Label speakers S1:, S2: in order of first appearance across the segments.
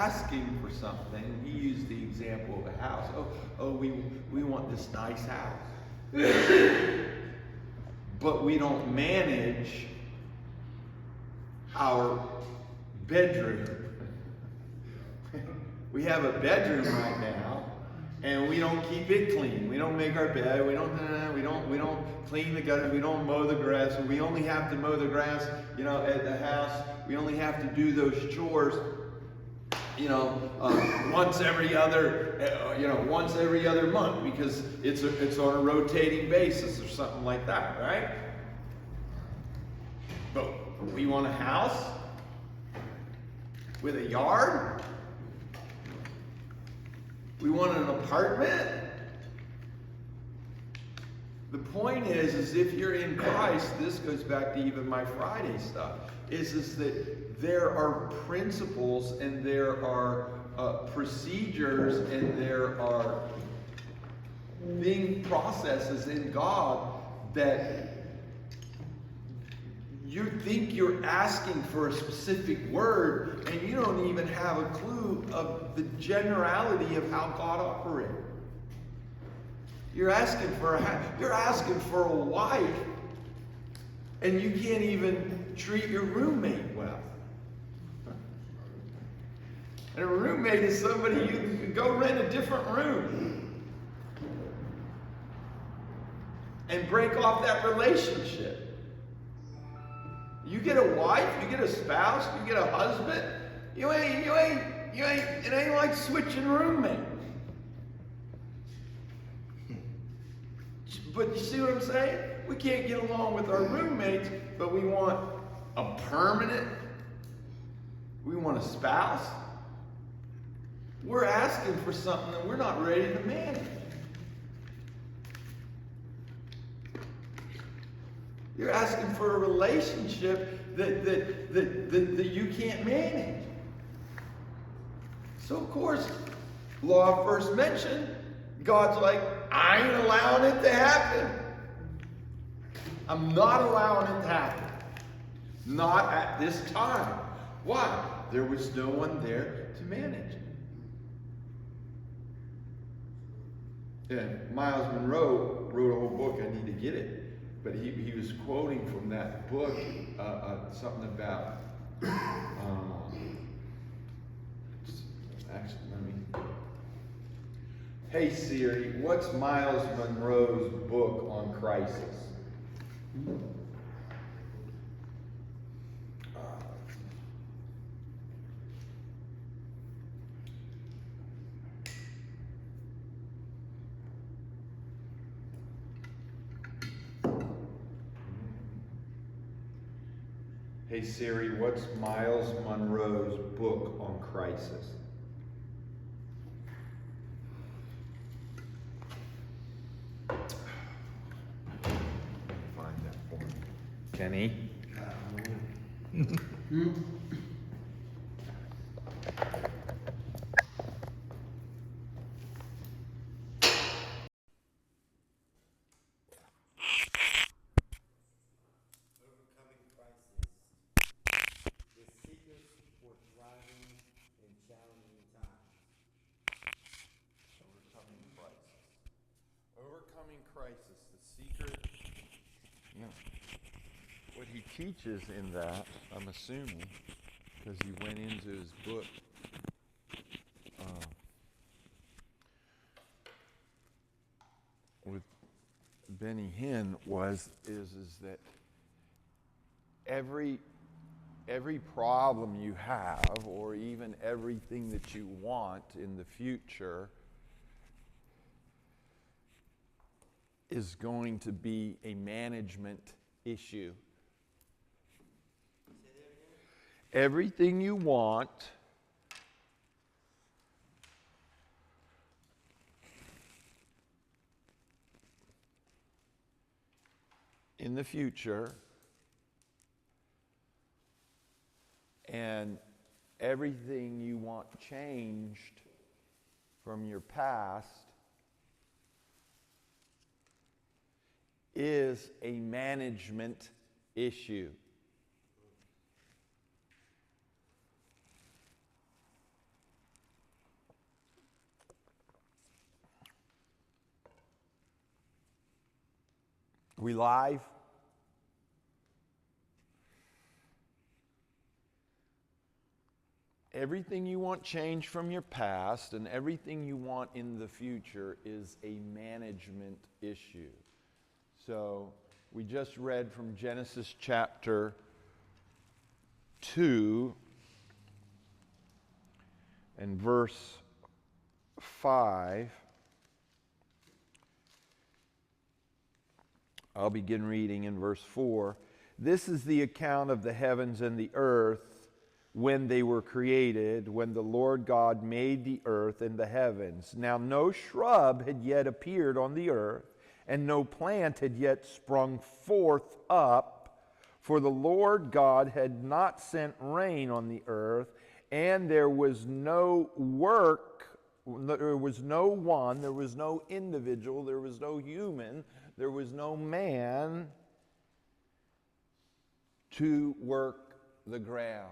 S1: asking for something, he used the example of a house. We want this nice house. But we don't manage our bedroom. We have a bedroom right now, and we don't keep it clean. We don't make our bed. We don't clean the gutters. We don't mow the grass. We only have to mow the grass, at the house. We only have to do those chores, once every other month, because it's on a rotating basis or something like that, right? But we want a house with a yard. We want an apartment. The point is if you're in Christ, this goes back to even my Friday stuff, is that there are principles and there are procedures and there are processes in God that you think you're asking for a specific word, and you don't even have a clue of the generality of how God operates. You're asking for a wife, and you can't even treat your roommate well. And a roommate is somebody you can go rent a different room and break off that relationship. You get a wife, you get a spouse, you get a husband, it ain't like switching roommates. But you see what I'm saying? We can't get along with our roommates, but we want a permanent, we want a spouse. We're asking for something that we're not ready to manage. You're asking for a relationship that you can't manage. So of course, law of first mention, God's like, I ain't allowing it to happen. I'm not allowing it to happen. Not at this time. Why? There was no one there to manage. And Miles Monroe wrote a whole book. I need to get it. But he was quoting from that book something about, hey Siri, what's Miles Monroe's book on crisis? Hey Siri, what's Miles Monroe's book on crisis? Find that for me. Kenny? Crisis, the secret. What he teaches in that, I'm assuming, because he went into his book, with Benny Hinn is that every problem you have, or even everything that you want in the future, is going to be a management issue. Everything you want in the future, and everything you want changed from your past, is a management issue. We live? Everything you want changed from your past and everything you want in the future is a management issue. So we just read from Genesis chapter 2 and verse 5. I'll begin reading in verse 4. This is the account of the heavens and the earth when they were created, when the Lord God made the earth and the heavens. Now no shrub had yet appeared on the earth, and no plant had yet sprung forth up, for the Lord God had not sent rain on the earth, and there was no work, there was no one, there was no individual, there was no human, there was no man to work the ground.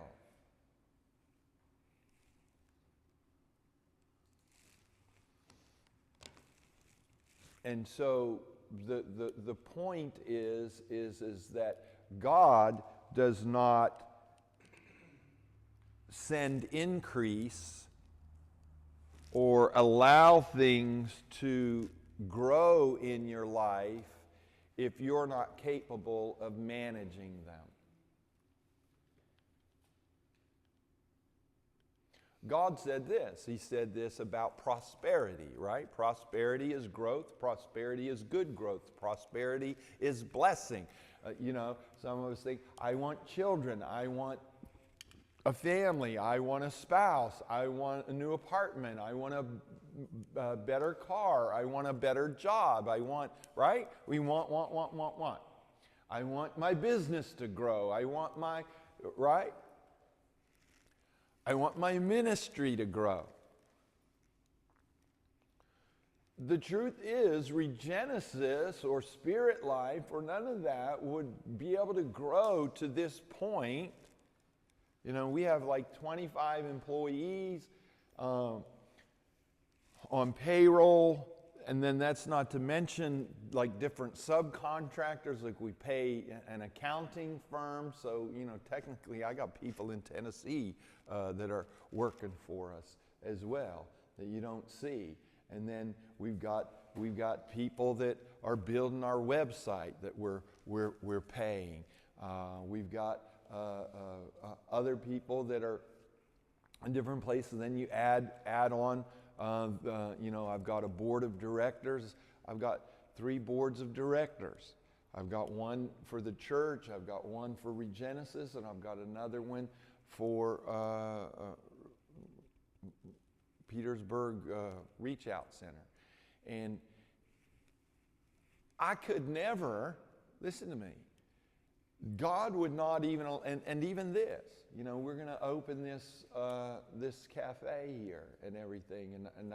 S1: And so the point is that God does not send increase or allow things to grow in your life if you're not capable of managing them. God said this. He said this about prosperity, right? Prosperity is growth. Prosperity is good growth. Prosperity is blessing. Some of us think, I want children. I want a family. I want a spouse. I want a new apartment. I want a better car. I want a better job. I want, right? We want. I want my business to grow. I want my, right? I want my ministry to grow. The truth is, Regenesis or spirit life or none of that would be able to grow to this point. We have like 25 employees on payroll, and then that's not to mention like different subcontractors. Like we pay an accounting firm, so technically I got people in Tennessee that are working for us as well that you don't see. And then we've got people that are building our website that we're paying. We've got other people that are in different places. Then you add on. I've got a board of directors. I've got 3 boards of directors. I've got one for the church. I've got one for Regenesis, and I've got another one for Petersburg Reach Out Center. And I could never, listen to me, God would not even, and even this, we're going to open this cafe here and everything, and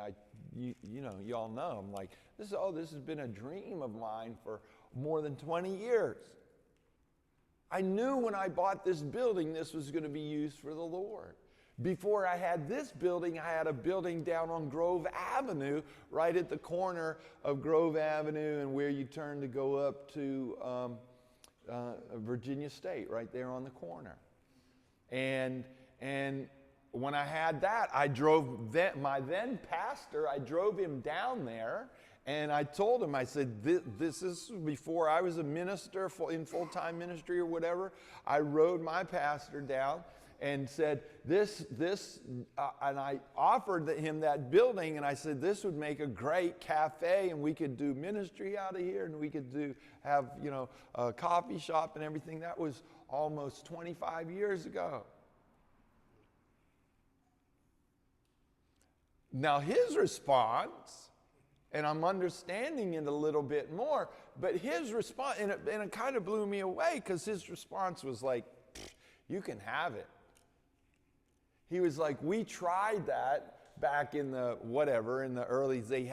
S1: y'all know, I'm like, this has been a dream of mine for more than 20 years. I knew when I bought this building, this was going to be used for the Lord. Before I had this building, I had a building down on Grove Avenue, right at the corner of Grove Avenue and where you turn to go up to Virginia State, right there on the corner. And when I had that, I drove my then pastor, I drove him down there, and I told him, I said, this is before I was a minister in full-time ministry or whatever. I rode my pastor down and said, and I offered him that building, and I said, this would make a great cafe, and we could do ministry out of here, and we could have a coffee shop and everything. That was almost 25 years ago. Now his response, and I'm understanding it a little bit more, but his response, and it kind of blew me away, because his response was like, you can have it. He was like, we tried that back in the early, they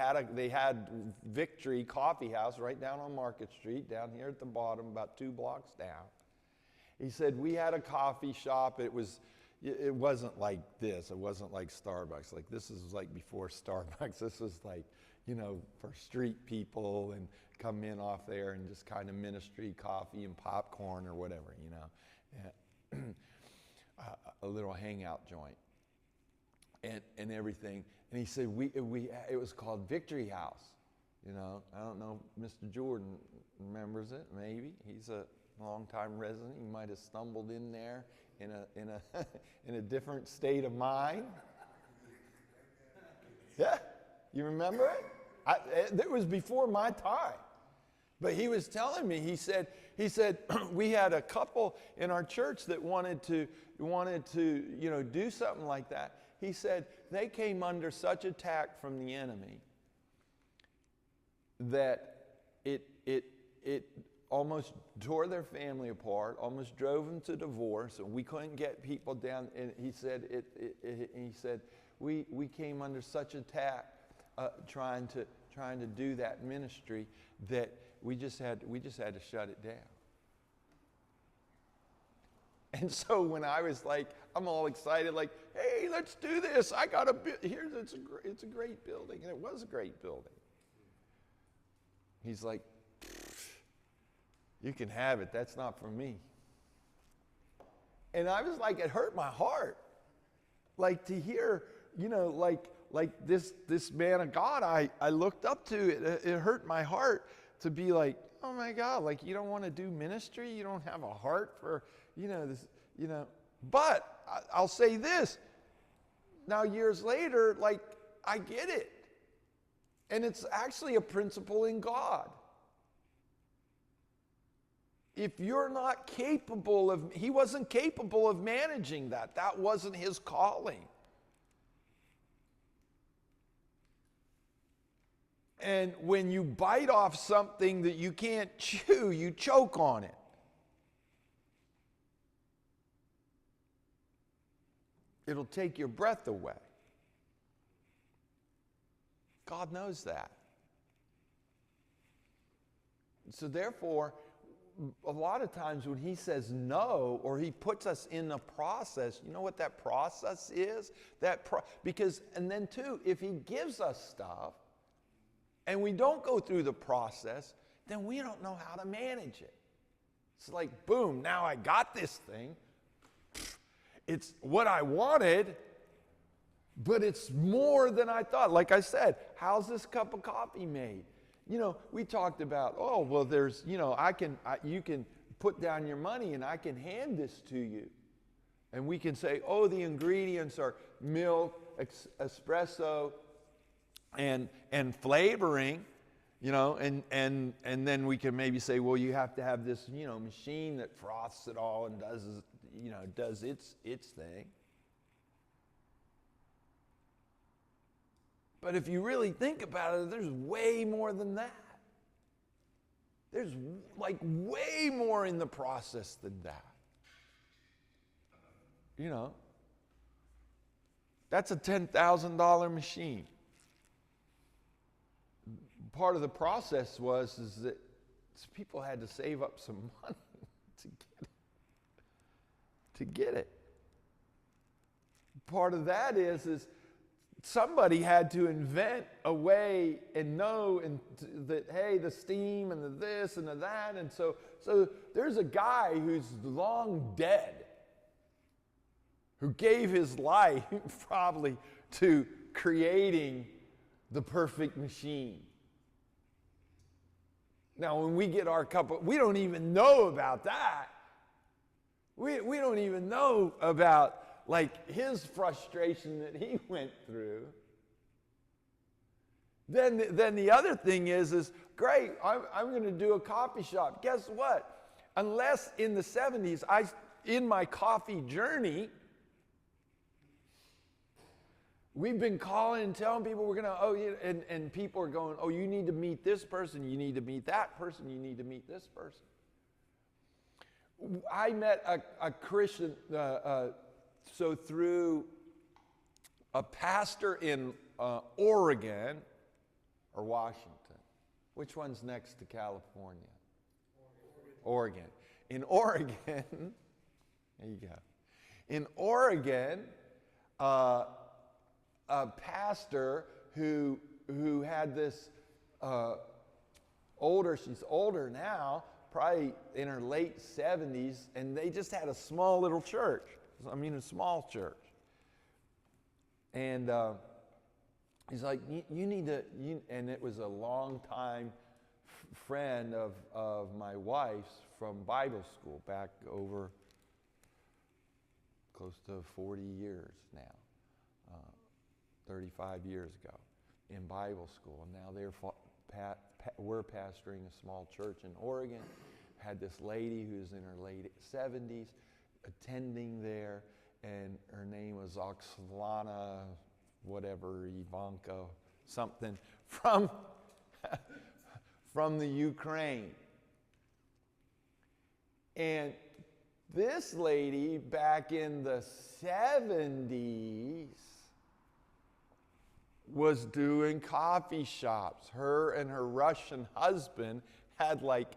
S1: had Victory Coffee House right down on Market Street, down here at the bottom, about 2 blocks down. He said, we had a coffee shop. It wasn't like this. It wasn't like Starbucks. Like, this is like before Starbucks. This was like,
S2: for street people and come in off there and just kind of ministry, coffee and popcorn or whatever, a little hangout joint and everything. And he said, it was called Victory House. I don't know if Mr. Jordan remembers it, maybe. He's a longtime resident. He might have stumbled in there in a different state of mind. Yeah, you remember it? It was before my time. But he was telling me, he said, we had a couple in our church that wanted to do something like that. He said they came under such attack from the enemy that it almost tore their family apart, almost drove them to divorce, and we couldn't get people down. And he said we came under such attack trying to do that ministry that we just had to shut it down. And so when I was like, I'm all excited, like, hey, let's do this. I got it's a great building, and it was a great building. He's like, you can have it. That's not for me. And I was like, it hurt my heart. Like to hear, like this man of God I looked up to, it hurt my heart to be like, oh my God, like you don't want to do ministry? You don't have a heart for, this, But I'll say this, now years later, like I get it. And it's actually a principle in God. If you're not capable he wasn't capable of managing that. That wasn't his calling. And when you bite off something that you can't chew, you choke on it. It'll take your breath away. God knows that. So therefore, a lot of times when he says no, or he puts us in a process, you know what that process is? And then too, if he gives us stuff, and we don't go through the process, then we don't know how to manage it. It's like, boom, now I got this thing. It's what I wanted, but it's more than I thought. Like I said, how's this cup of coffee made? We talked about, there's, you can put down your money and I can hand this to you. And we can say, the ingredients are milk, espresso, and flavoring, and then we can maybe say, well, you have to have this, machine that froths it all and does its thing. But if you really think about it, there's way more than that. There's like way more in the process than that. That's a $10,000 machine. Part of the process is that people had to save up some money to get it. Part of that is somebody had to invent a way and know that, hey, the steam and the this and the that. And so there's a guy who's long dead who gave his life probably to creating the perfect machine. Now, when we get our we don't even know about that. We don't even know about like his frustration that he went through. Then the other thing is great, I'm going to do a coffee shop. Guess what? Unless in the 70s, in my coffee journey, we've been calling and telling people we're going to, and people are going, you need to meet this person, you need to meet that person, you need to meet this person. I met a Christian, so through a pastor in Oregon or Washington. Which one's next to California? Oregon. In Oregon, there you go. In Oregon, a pastor who who had this she's older now, probably in her late 70s, and they just had a small little church. I mean, a small church. And he's like, you need to, and it was a long time friend of my wife's from Bible school back over close to 40 years now, 35 years ago in Bible school. And now we're pastoring a small church in Oregon. Had this lady who's in her late 70s attending there, and her name was Oksana, whatever, Ivanka, something, from the Ukraine. And this lady back in the 70s was doing coffee shops. Her and her Russian husband had like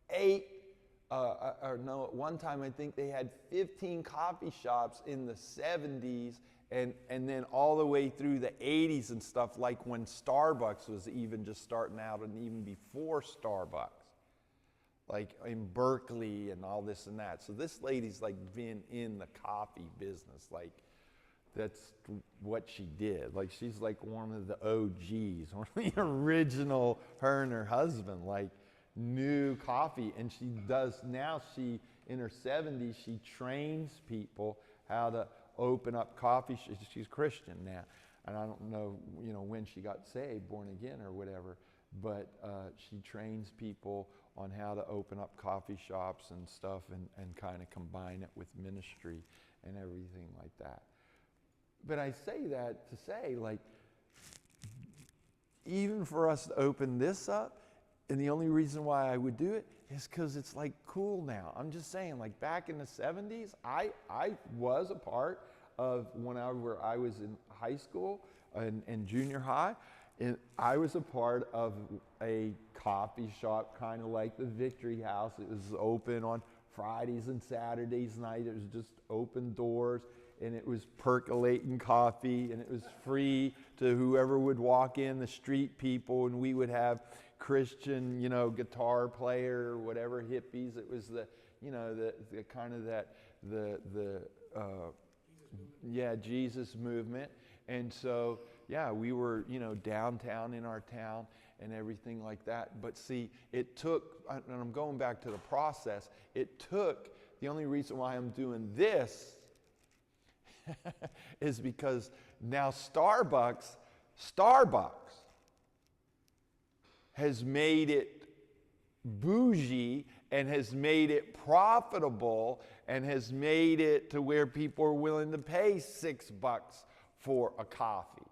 S2: 8, at one time I think they had 15 coffee shops in the 70s, and then all the way through the 80s and stuff, like when Starbucks was even just starting out, and even before Starbucks, like in Berkeley and all this and that. So this lady's like been in the coffee business, like that's what she did. Like she's like one of the OGs, one of the original, her and her husband, like knew coffee. And she does now, she in her 70s, she trains people how to open up coffee. She's Christian now, and I don't know, when she got saved, born again or whatever, but she trains people on how to open up coffee shops and stuff, and kind of combine it with ministry and everything like that. But I say that to say, like, even for us to open this up, and the only reason why I would do it is because it's like cool now. I'm just saying, like back in the 70s, I was a part of where I was in high school and junior high, and I was a part of a coffee shop, kind of like the Victory House. It was open on Fridays and Saturdays night. It was just open doors, and it was percolating coffee, and it was free to whoever would walk in, the street people, and we would have Christian, guitar player or whatever, hippies. It was the kind of that, Jesus movement. And so, we were, downtown in our town and everything like that. But see, it took, and I'm going back to the process, the only reason why I'm doing this is because now Starbucks has made it bougie and has made it profitable and has made it to where people are willing to pay $6 for a coffee.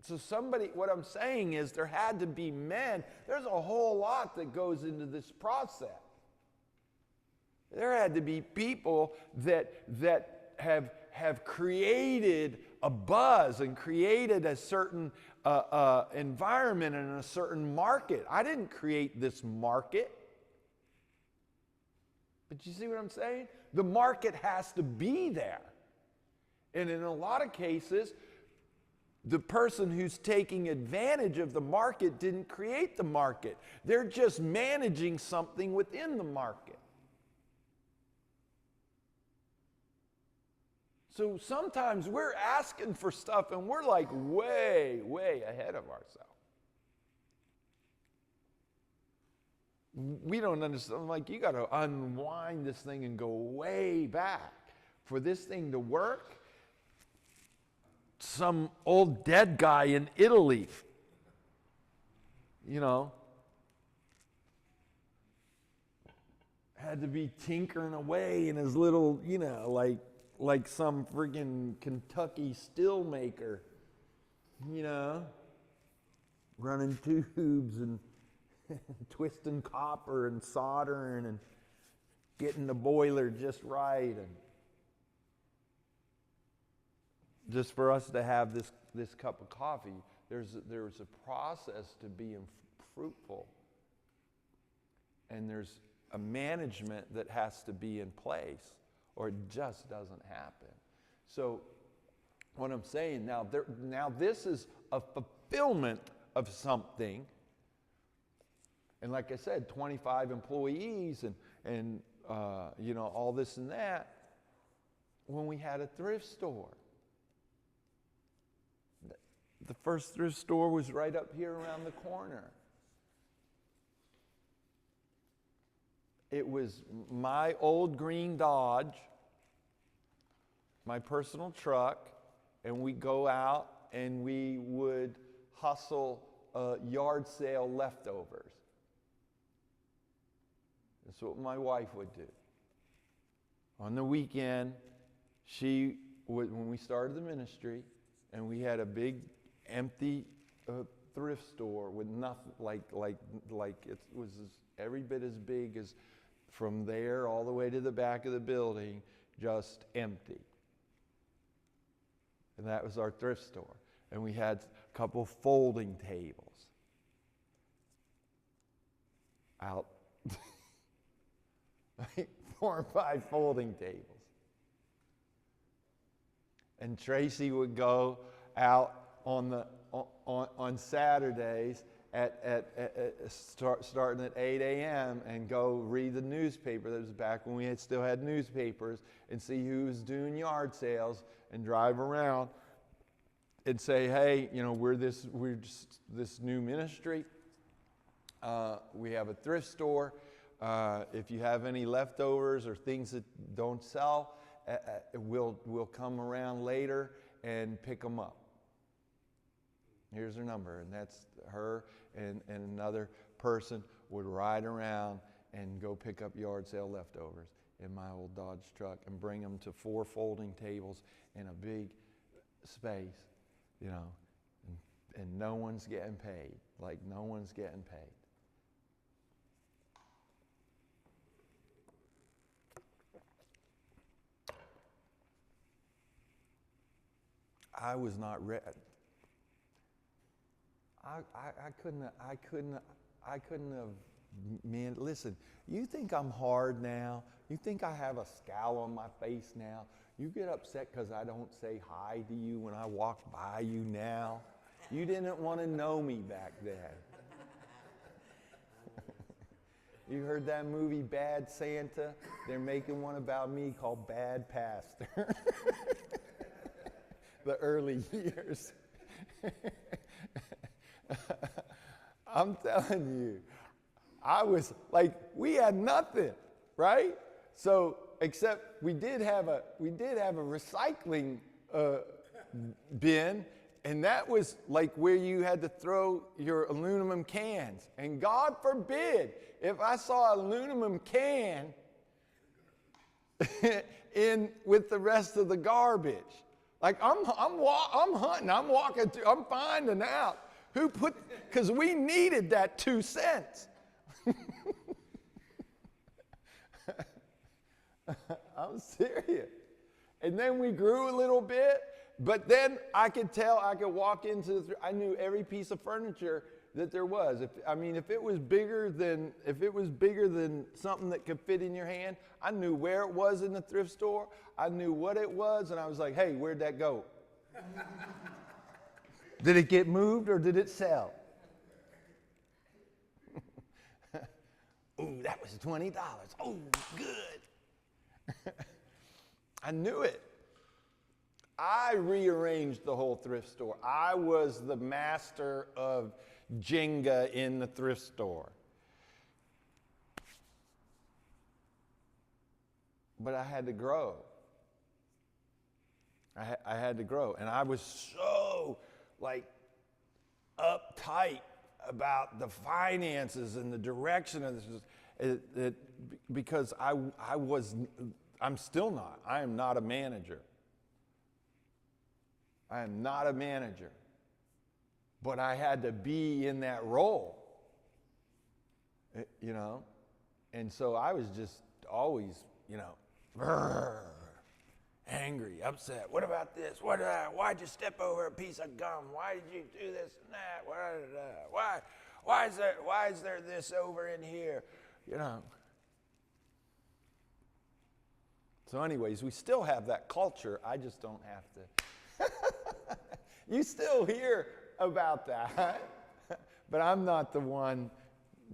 S2: So what I'm saying is there had to be men. There's a whole lot that goes into this process. There had to be people that have created a buzz and created a certain environment and a certain market. I didn't create this market. But you see what I'm saying? The market has to be there. And in a lot of cases, the person who's taking advantage of the market didn't create the market. They're just managing something within the market. So sometimes we're asking for stuff and we're like way, way ahead of ourselves. We don't understand. Like, you got to unwind this thing and go way back. For this thing to work, some old dead guy in Italy, had to be tinkering away in his little, like some friggin' Kentucky still maker, running tubes and twisting copper and soldering and getting the boiler just right, and just for us to have this cup of coffee, there's a process to being fruitful, and there's a management that has to be in place, or it just doesn't happen. So what I'm saying now, now this is a fulfillment of something. And like I said, 25 employees and all this and that, when we had a thrift store. The first thrift store was right up here around the corner. It was my old green Dodge, my personal truck, and we go out and we would hustle yard sale leftovers. That's what my wife would do. On the weekend, she would, when we started the ministry, and we had a big empty thrift store with nothing, like it was every bit as big as from there all the way to the back of the building, just empty. And that was our thrift store. And we had a couple folding tables out. 4 or 5 folding tables. And Tracy would go out on Saturdays starting at 8 a.m. and go read the newspaper. That was back when we still had newspapers, and see who was doing yard sales, and drive around and say, hey, we're just this new ministry. We have a thrift store. If you have any leftovers or things that don't sell, we'll come around later and pick them up. Here's her number, and that's her and another person would ride around and go pick up yard sale leftovers in my old Dodge truck and bring them to 4 folding tables in a big space, and no one's getting paid. Like, no one's getting paid. I was not ready. I couldn't have, man, listen, you think I'm hard now? You think I have a scowl on my face now? You get upset because I don't say hi to you when I walk by you now? You didn't want to know me back then. You heard that movie Bad Santa? They're making one about me called Bad Pastor. The early years. I'm telling you, I was like, we had nothing, right? So, except we did have a recycling bin, and that was like where you had to throw your aluminum cans. And God forbid if I saw an aluminum can in with the rest of the garbage. Like I'm hunting, I'm walking through, I'm finding out who put, because we needed that 2 cents. I'm serious. And then we grew a little bit, but then I could walk into I knew every piece of furniture that there was. If it was bigger than something that could fit in your hand, I knew where it was in the thrift store. I knew what it was, and I was like, hey, where'd that go? Did it get moved or did it sell? Ooh, that was $20. Oh, good. I knew it. I rearranged the whole thrift store. I was the master of Jenga in the thrift store. But I had to grow. I had to grow. And I was so, uptight about the finances and the direction of this, because I'm still not. I am not a manager. I am not a manager. But I had to be in that role, And so I was just always, angry, upset. What about this? Why'd you step over a piece of gum? Why did you do this and that? Why is there this over in here? So anyways, we still have that culture. I just don't have to You still hear about that, but I'm not the one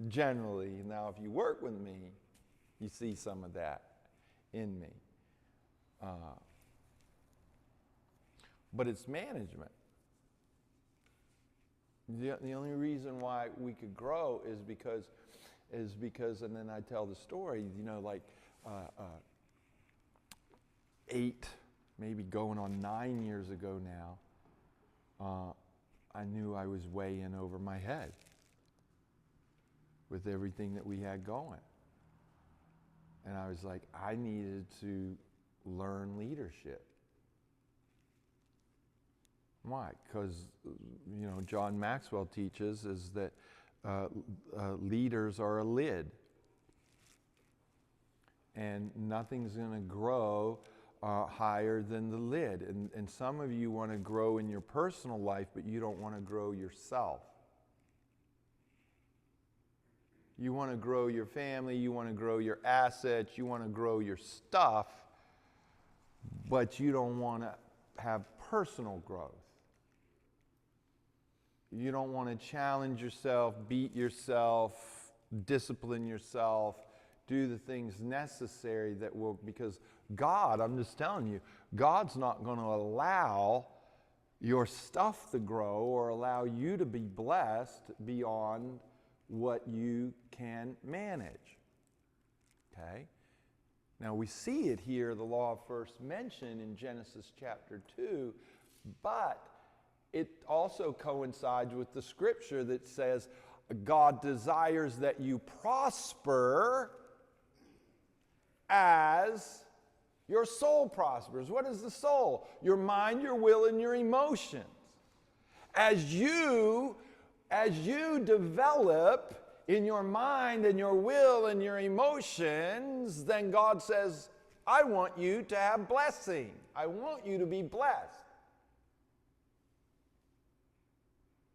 S2: generally. Now, if you work with me, you see some of that in me. But it's management. The only reason why we could grow is because, and then I tell the story, like 8, maybe going on 9 years ago now, I knew I was way in over my head with everything that we had going. And I was like, I needed to learn leadership. Why? Because, John Maxwell teaches is that leaders are a lid. And nothing's going to grow higher than the lid. And some of you want to grow in your personal life, but you don't want to grow yourself. You want to grow your family, you want to grow your assets, you want to grow your stuff, but you don't want to have personal growth. You don't want to challenge yourself, beat yourself, discipline yourself, do the things necessary that will, because God, I'm just telling you, God's not going to allow your stuff to grow or allow you to be blessed beyond what you can manage. Okay? Now we see it here, the law of first mention in Genesis chapter 2, but it also coincides with the scripture that says God desires that you prosper as your soul prospers. What is the soul? Your mind, your will, and your emotions. As you develop in your mind and your will and your emotions, then God says, I want you to have blessing. I want you to be blessed.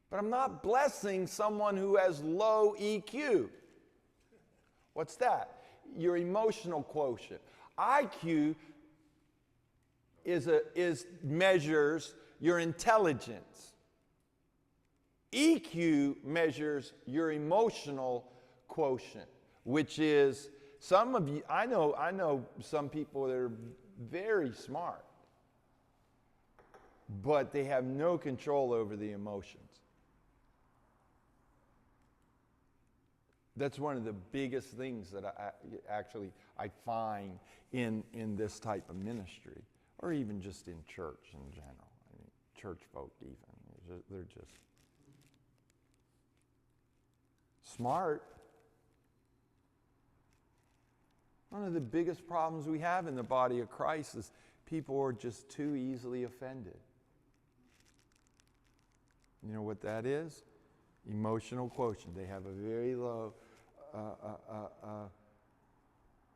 S2: But I'm not blessing someone who has low EQ. What's that? Your emotional quotient. IQ measures your intelligence. EQ measures your emotional quotient, which is some of you. I know some people that are very smart, but they have no control over the emotions. That's one of the biggest things that I find in this type of ministry, or even just in church in general. I mean, church folk even, they're just smart. One of the biggest problems we have in the body of Christ is people are just too easily offended. You know what that is? Emotional quotient. They have a very low,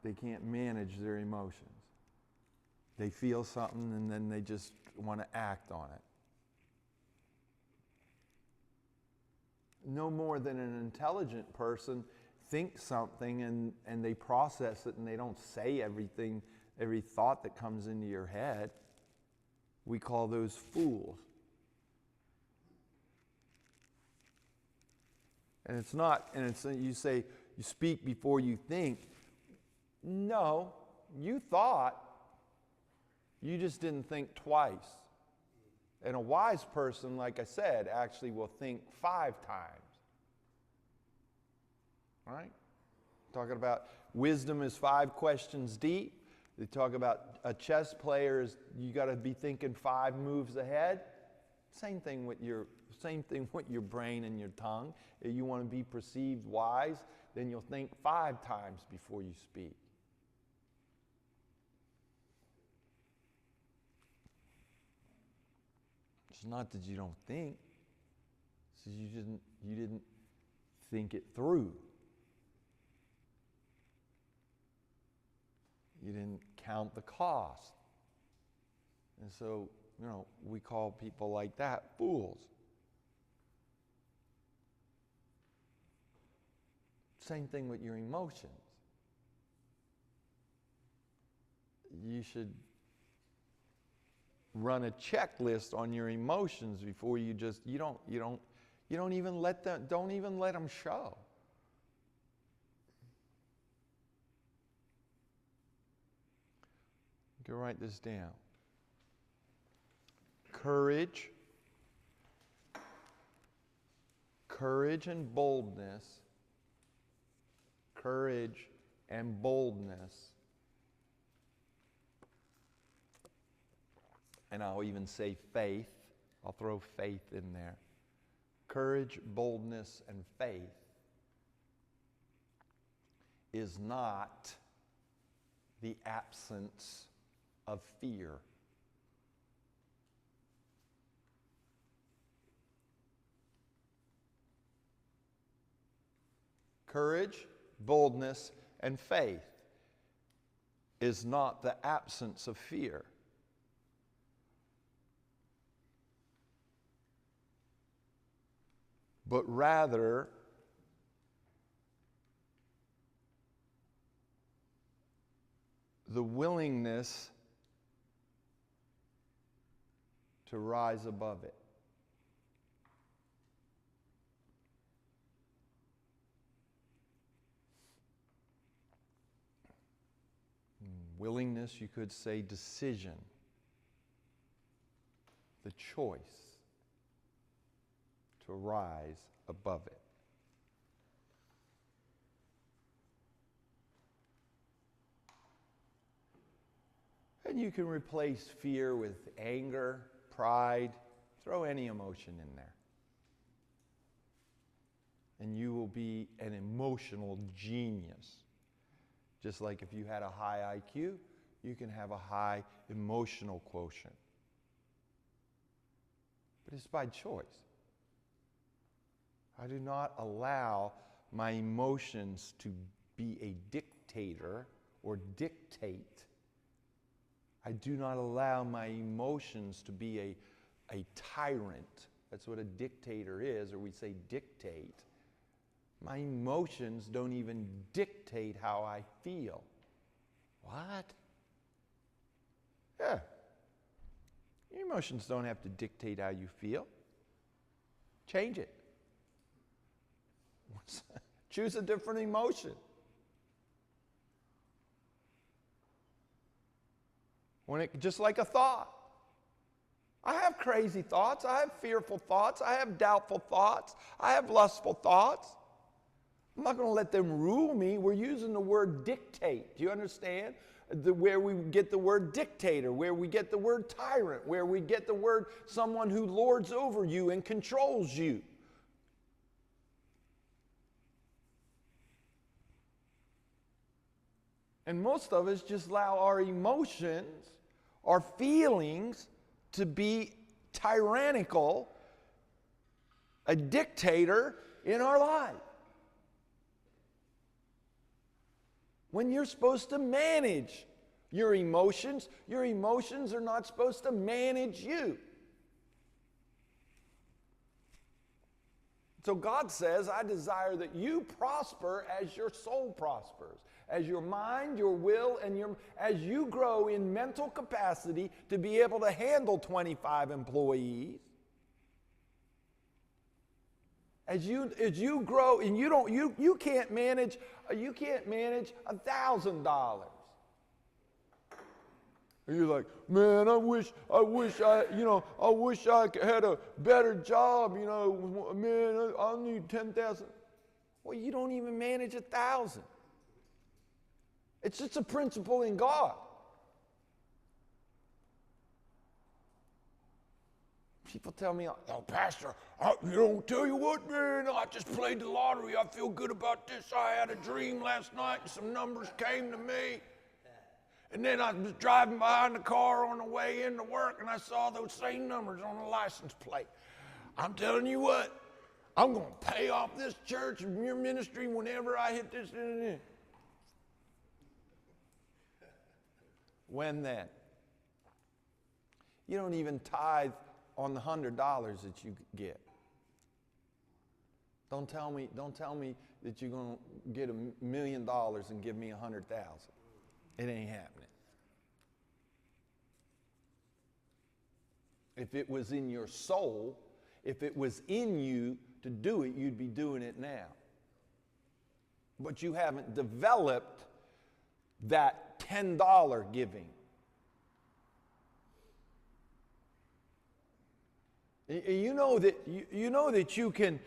S2: they can't manage their emotions. They feel something and then they just want to act on it. No more than an intelligent person thinks something and they process it and they don't say everything, every thought that comes into your head. We call those fools. And it's not, you say, you speak before you think. No, you thought. You just didn't think twice. And a wise person, like I said, actually will think 5 times. All right? Talking about wisdom is 5 questions deep. They talk about a chess player is you got to be thinking 5 moves ahead. Same thing with your brain and your tongue. If you want to be perceived wise, then you'll think 5 times before you speak. It's not that you don't think. It's you didn't think it through. You didn't count the cost. And so, we call people like that fools. Same thing with your emotions. You should run a checklist on your emotions before you don't even let them show. You can write this down. Courage and boldness. Courage and boldness. And I'll even say faith. I'll throw faith in there. Courage, boldness, and faith is not the absence of fear. Courage, boldness, and faith is not the absence of fear. But rather the willingness to rise above it. Willingness, you could say decision, the choice to rise above it. And you can replace fear with anger, pride, throw any emotion in there. And you will be an emotional genius. Just like if you had a high IQ, you can have a high emotional quotient. But it's by choice. I do not allow my emotions to be a dictator or dictate. I do not allow my emotions to be a tyrant. That's what a dictator is, or we say dictate. My emotions don't even dictate how I feel. What? Yeah. Your emotions don't have to dictate how you feel. Change it. Choose a different emotion. Just like a thought. I have crazy thoughts. I have fearful thoughts. I have doubtful thoughts. I have lustful thoughts. I'm not going to let them rule me. We're using the word dictate. Do you understand? Where we get the word dictator, where we get the word tyrant, where we get the word someone who lords over you and controls you. And most of us just allow our emotions, our feelings to be tyrannical, a dictator in our life. When you're supposed to manage your emotions are not supposed to manage you. So God says, I desire that you prosper as your soul prospers, as your mind, your will, and as you grow in mental capacity to be able to handle 25 employees. As you grow, and you can't manage $1,000. And you're like, man, I wish I had a better job. Man, I need 10,000. Well, you don't even manage 1,000. It's just a principle in God. People tell me, oh, Pastor, tell you what, man, I just played the lottery. I feel good about this. I had a dream last night, and some numbers came to me. And then I was driving behind the car on the way into work, and I saw those same numbers on the license plate. I'm telling you what, I'm going to pay off this church and your ministry whenever I hit this. When then? You don't even tithe on the $100 that you get. Don't tell me that you're going to get $1 million and give me 100,000. It ain't happening. If it was in your soul, if it was in you to do it, you'd be doing it now. But you haven't developed that $10 giving. You know that you can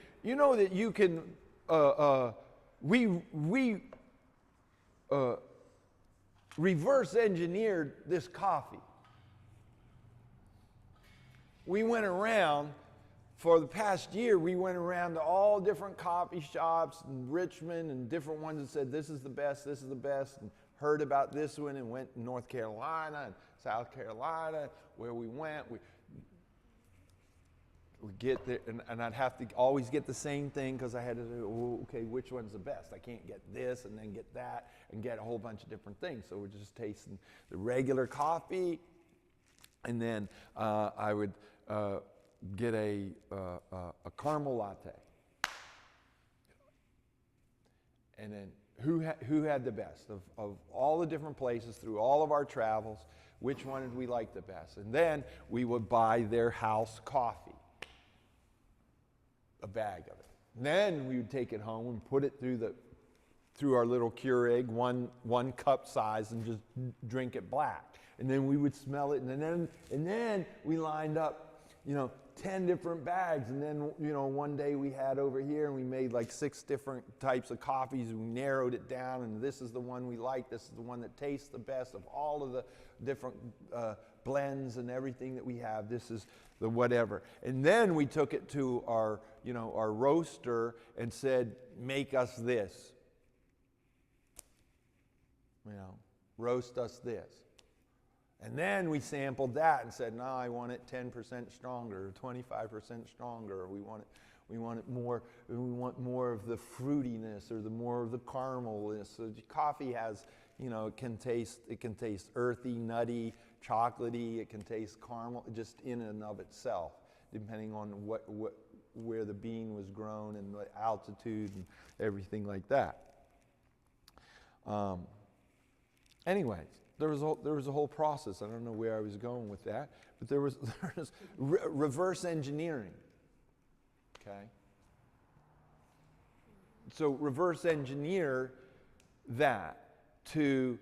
S2: reverse engineered this coffee. We went around for the past year. We went around to all different coffee shops in Richmond and different ones that said this is the best, and heard about this one and went to North Carolina and South Carolina where we went. We get there, and I'd have to always get the same thing because I had to say, oh, okay, which one's the best? I can't get this and then get that and get a whole bunch of different things. So we're just tasting the regular coffee, and then I would get a caramel latte. And then who had the best of all the different places through all of our travels? Which one did we like the best? And then we would buy their house coffee. A bag of it. And then we would take it home and put it through our little Keurig, one cup size, and just drink it black. And then we would smell it, and then we lined up, 10 different bags. And then, one day we had over here, and we made like 6 different types of coffees, and we narrowed it down, and this is the one we like. This is the one that tastes the best of all of the different blends and everything that we have. This is the whatever. And then we took it to our roaster and said, make us this. Roast us this. And then we sampled that and said, no, I want it 10% stronger, or 25% stronger, or we want it more, we want more of the fruitiness or the more of the caramelness. So coffee has, it can taste earthy, nutty, chocolatey, it can taste caramel just in and of itself, depending on where the bean was grown and the altitude and everything like that. Anyways, there was a whole process. I don't know where I was going with that, but there was reverse engineering. Okay? So reverse engineer that to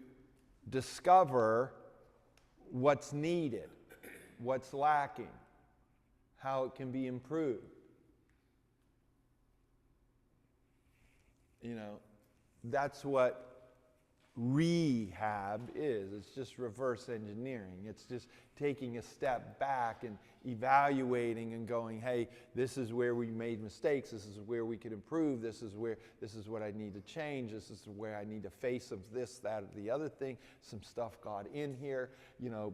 S2: discover what's needed, what's lacking, how it can be improved. That's what rehab is. It's just reverse engineering. It's just taking a step back and evaluating and going, hey, this is where we made mistakes. This is where we could improve. This is what I need to change. This is where I need to face of this, that, or the other thing. Some stuff got in here,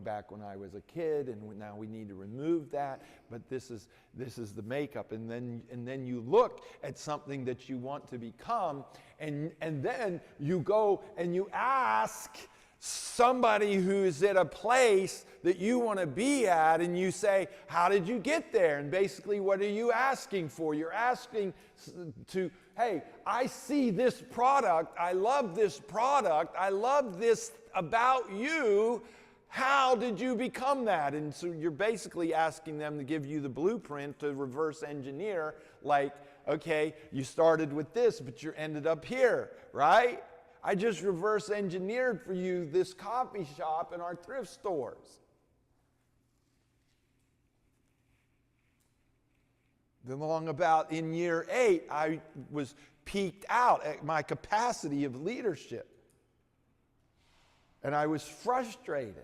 S2: back when I was a kid, and now we need to remove that. But this is the makeup. And then you look at something that you want to become, and then you go and you ask somebody who's at a place that you want to be at, and you say, how did you get there? And basically, what are you asking for? You're asking to, hey, I see this product. I love this product. I love this about you. How did you become that? And so you're basically asking them to give you the blueprint to reverse engineer, like, okay, you started with this, but you ended up here, right? I just reverse engineered for you this coffee shop and our thrift stores. Then along about in year 8, I was peaked out at my capacity of leadership. And I was frustrated.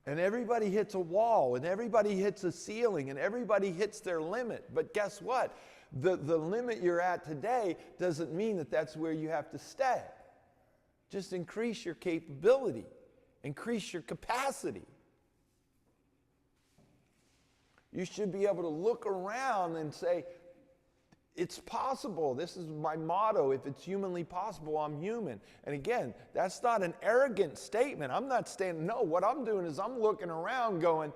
S2: And everybody hits a wall, and everybody hits a ceiling, and everybody hits their limit. But guess what? The limit you're at today doesn't mean that that's where you have to stay. Just increase your capability. Increase your capacity. You should be able to look around and say, it's possible. This is my motto. If it's humanly possible, I'm human. And again, that's not an arrogant statement. I'm not standing, no, what I'm doing is I'm looking around going,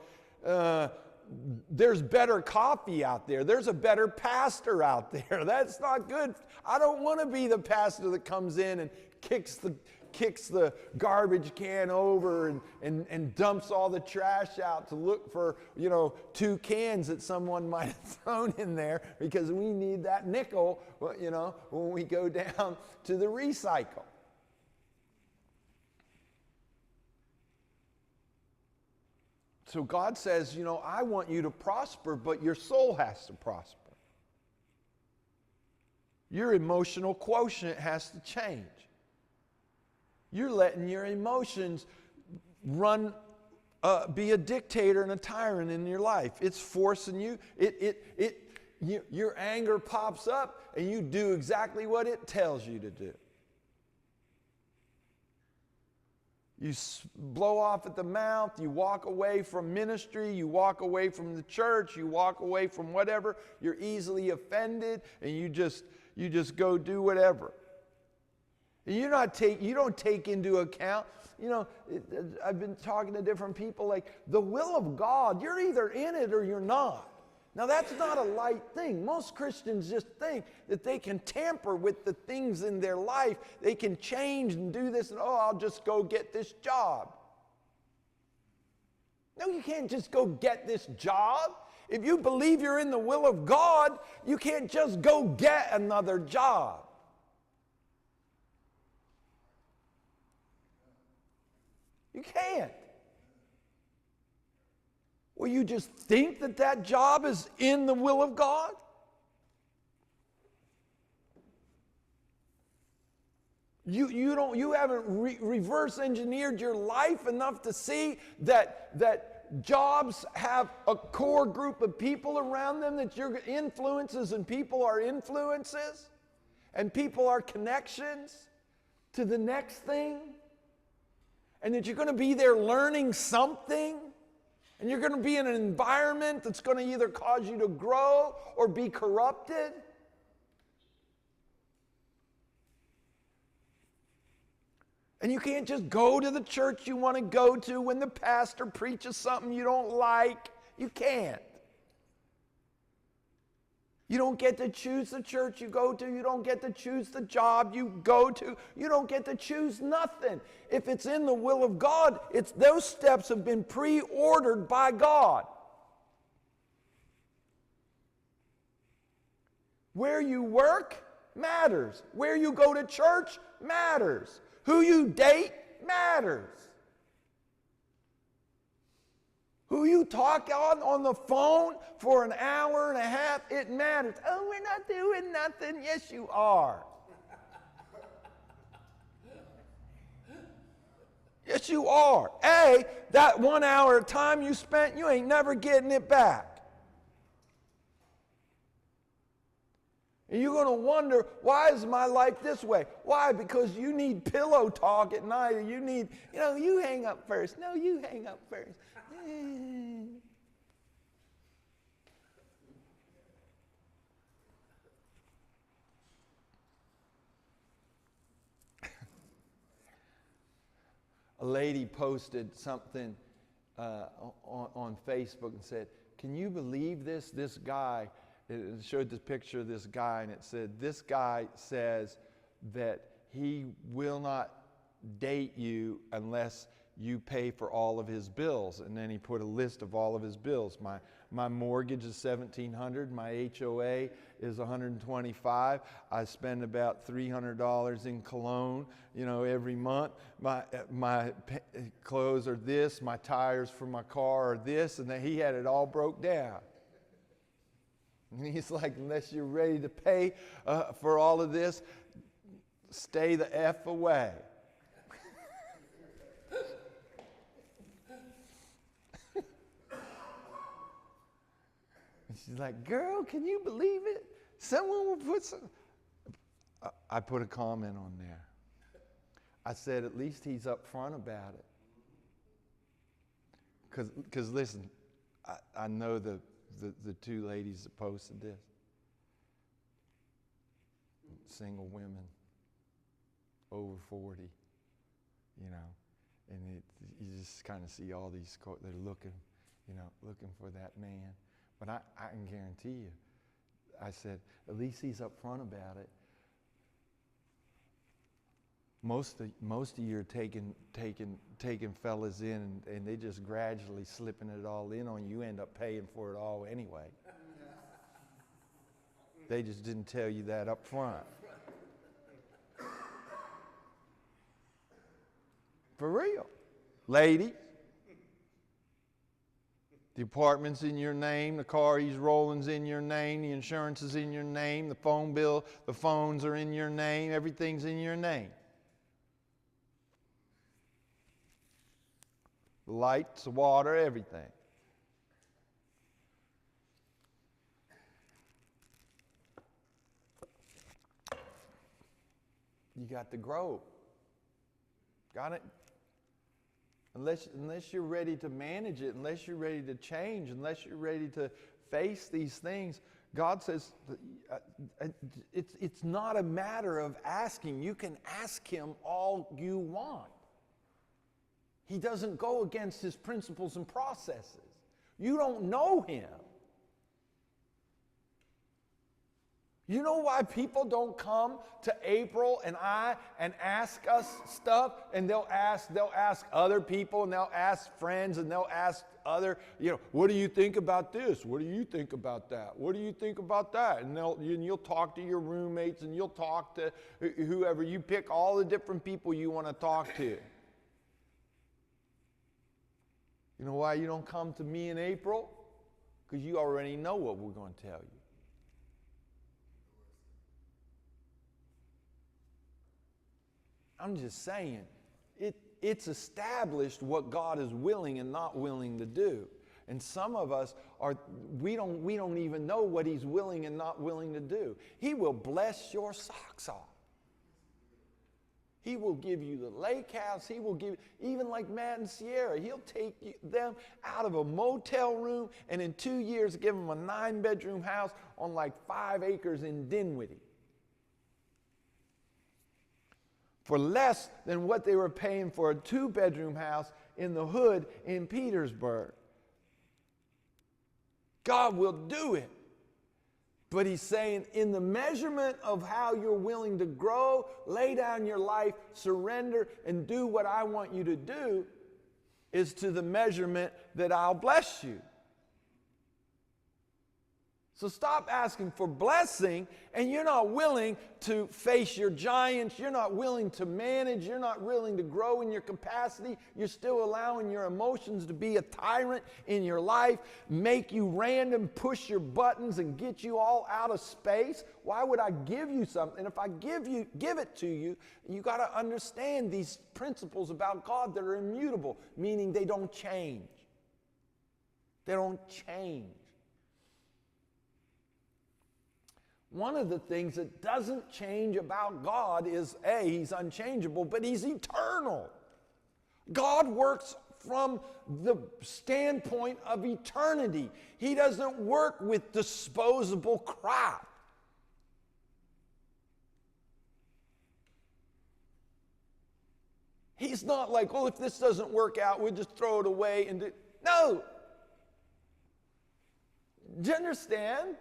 S2: there's better coffee out there. There's a better pastor out there. That's not good. I don't want to be the pastor that comes in and kicks kicks the garbage can over and dumps all the trash out to look for, 2 cans that someone might have thrown in there because we need that nickel, when we go down to the recycle. So God says, I want you to prosper, but your soul has to prosper. Your emotional quotient has to change. You're letting your emotions run, be a dictator and a tyrant in your life. It's forcing you. Your anger pops up and you do exactly what it tells you to do. You blow off at the mouth, you walk away from ministry, you walk away from the church, you walk away from whatever, you're easily offended, and you just go do whatever. And you don't take into account, I've been talking to different people, like the will of God, you're either in it or you're not. Now that's not a light thing. Most Christians just think that they can tamper with the things in their life. They can change and do this and, I'll just go get this job. No, you can't just go get this job. If you believe you're in the will of God, you can't just go get another job. You can't. Well, you just think that job is in the will of God? You haven't reverse engineered your life enough to see that jobs have a core group of people around them, that your influences and people are influences and people are connections to the next thing, and that you're going to be there learning something. And you're going to be in an environment that's going to either cause you to grow or be corrupted. And you can't just go to the church you want to go to when the pastor preaches something you don't like. You can't. You don't get to choose the church you go to. You don't get to choose the job you go to. You don't get to choose nothing. If it's in the will of God, those steps have been pre-ordered by God. Where you work matters. Where you go to church matters. Who you date matters. Who you talk on the phone for an hour and a half, it matters. Oh, we're not doing nothing. Yes, you are. Yes, you are. That 1 hour of time you spent, you ain't never getting it back. And you're going to wonder, why is my life this way? Why? Because you need pillow talk at night, or you need, you hang up first. No, you hang up first. A lady posted something on Facebook and said, "Can you believe this? This guy," it showed the picture of this guy, and it said, "This guy says that he will not date you unless you pay for all of his bills." And then he put a list of all of his bills. My mortgage is $1,700. My HOA is $125. I spend about $300 in cologne, every month. My clothes are this. My tires for my car are this. And then he had it all broke down. And he's like, unless you're ready to pay for all of this, stay the F away. She's like, girl, can you believe it? Someone will put some. I put a comment on there. I said, at least he's upfront about it. Because listen, I know the 2 ladies that posted this. Single women, over 40, and you just kind of see all these, they're looking for that man. But I can guarantee you, I said, at least he's upfront about it. Most of you are taking fellas in, and they just gradually slipping it all in on you. You end up paying for it all anyway. They just didn't tell you that up front. For real. Ladies, the apartment's in your name, the car he's rolling's in your name, the insurance is in your name, the phone bill, the phones are in your name, everything's in your name. The lights, the water, everything. You got to grow. Got it? Unless you're ready to manage it, unless you're ready to change, unless you're ready to face these things, God says it's not a matter of asking. You can ask Him all you want. He doesn't go against His principles and processes. You don't know Him. You know why people don't come to April and I and ask us stuff, and they'll ask other people, and they'll ask friends, and they'll ask other, what do you think about this? What do you think about that? What do you think about that? And you'll talk to your roommates, and you'll talk to whoever. You pick all the different people you want to talk to. You know why you don't come to me in April? Because you already know what we're going to tell you. I'm just saying, it's established what God is willing and not willing to do. And some of us we don't even know what He's willing and not willing to do. He will bless your socks off. He will give you the lake house. He will give, even like Matt and Sierra, He'll take them out of a motel room and in 2 years give them a 9-bedroom house on like 5 acres in Dinwiddie. For less than what they were paying for a 2-bedroom house in the hood in Petersburg. God will do it. But He's saying, in the measurement of how you're willing to grow, lay down your life, surrender, and do what I want you to do, is to the measurement that I'll bless you. So stop asking for blessing, and you're not willing to face your giants. You're not willing to manage. You're not willing to grow in your capacity. You're still allowing your emotions to be a tyrant in your life, make you random, push your buttons, and get you all out of space. Why would I give you something? If I give it to you, you got to understand these principles about God that are immutable, meaning they don't change. They don't change. One of the things that doesn't change about God is, A, He's unchangeable, but He's eternal. God works from the standpoint of eternity. He doesn't work with disposable crap. He's not like, if this doesn't work out, we'll just throw it away and do. No. Do you understand?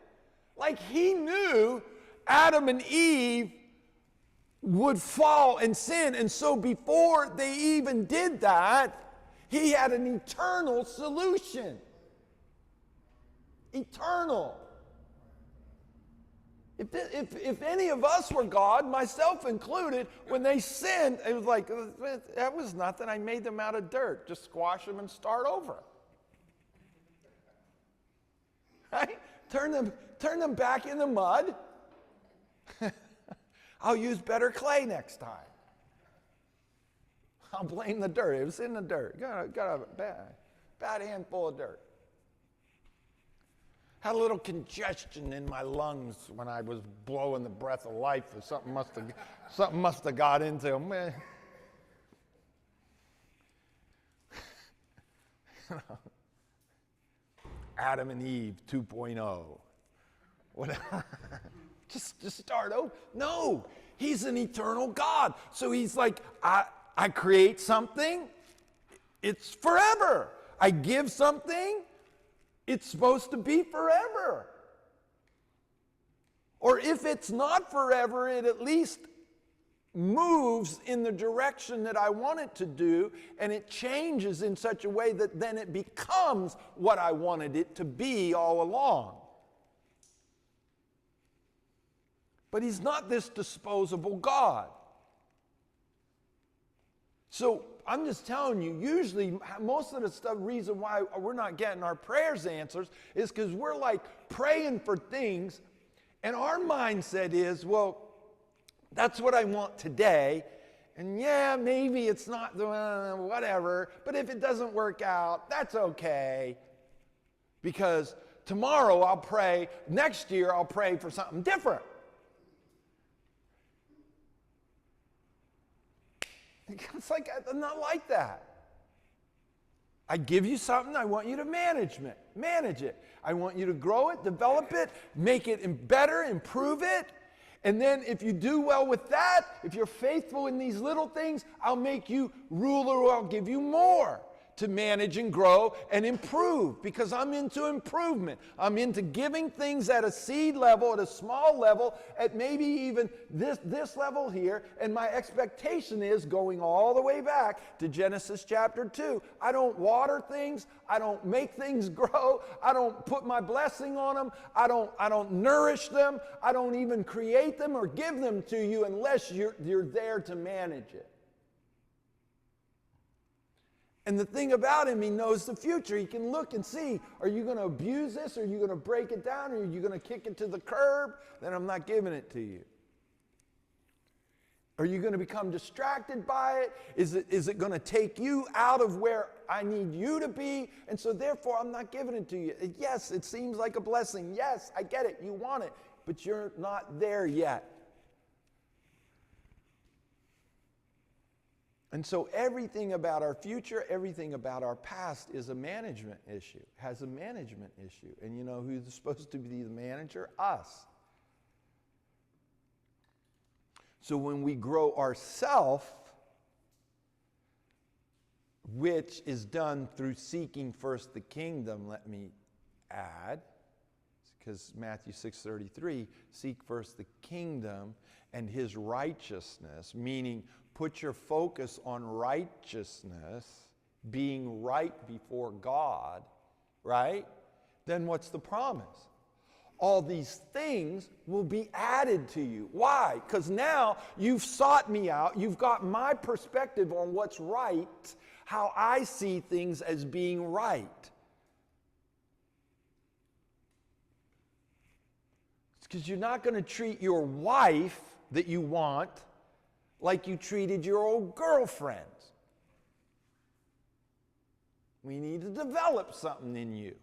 S2: Like He knew Adam and Eve would fall and sin. And so before they even did that, He had an eternal solution. Eternal. If any of us were God, myself included, when they sinned, it was like, that was nothing. I made them out of dirt. Just squash them and start over. Right? Turn them back in the mud. I'll use better clay next time. I'll blame the dirt. It was in the dirt. Got a bad handful of dirt. Had a little congestion in my lungs when I was blowing the breath of life. Something must have got into them. Man. Adam and Eve 2.0. Whatever. Just start over. No, He's an eternal God. So He's like, I create something, it's forever. I give something, it's supposed to be forever. Or if it's not forever, it at least moves in the direction that I want it to do, and it changes in such a way that then it becomes what I wanted it to be all along. But he's not this disposable God. So I'm just telling you, usually most of the stuff, reason why we're not getting our prayers answers is because we're like praying for things, and our mindset is, well, that's what I want today. And yeah, maybe it's not whatever, but if it doesn't work out, that's okay. Because tomorrow I'll pray, next year I'll pray for something different. It's like, I'm not like that. I give you something, I want you to manage it. I want you to grow it, develop it, make it better, improve it. And then if you do well with that, if you're faithful in these little things, I'll make you ruler, or I'll give you more to manage and grow and improve, because I'm into improvement. I'm into giving things at a seed level, at a small level, at maybe even this level here. And my expectation is going all the way back to Genesis chapter 2. I don't water things. I don't make things grow. I don't put my blessing on them. I don't nourish them. I don't even create them or give them to you unless you're there to manage it. And the thing about him, he knows the future. He can look and see, are you going to abuse this? Are you going to break it down? Or are you going to kick it to the curb? Then I'm not giving it to you. Are you going to become distracted by it? Is it going to take you out of where I need you to be? And so therefore, I'm not giving it to you. Yes, it seems like a blessing. Yes, I get it. You want it. But you're not there yet. And so everything about our future, everything about our past is a management issue, has a management issue. And you know who's supposed to be the manager? Us. So when we grow ourself, which is done through seeking first the kingdom, let me add, because Matthew 6:33, seek first the kingdom and his righteousness, meaning put your focus on righteousness, being right before God, right? Then what's the promise? All these things will be added to you. Why? Because now you've sought me out. You've got my perspective on what's right, how I see things as being right. It's because you're not going to treat your wife that you want like you treated your old girlfriends. We need to develop something in you.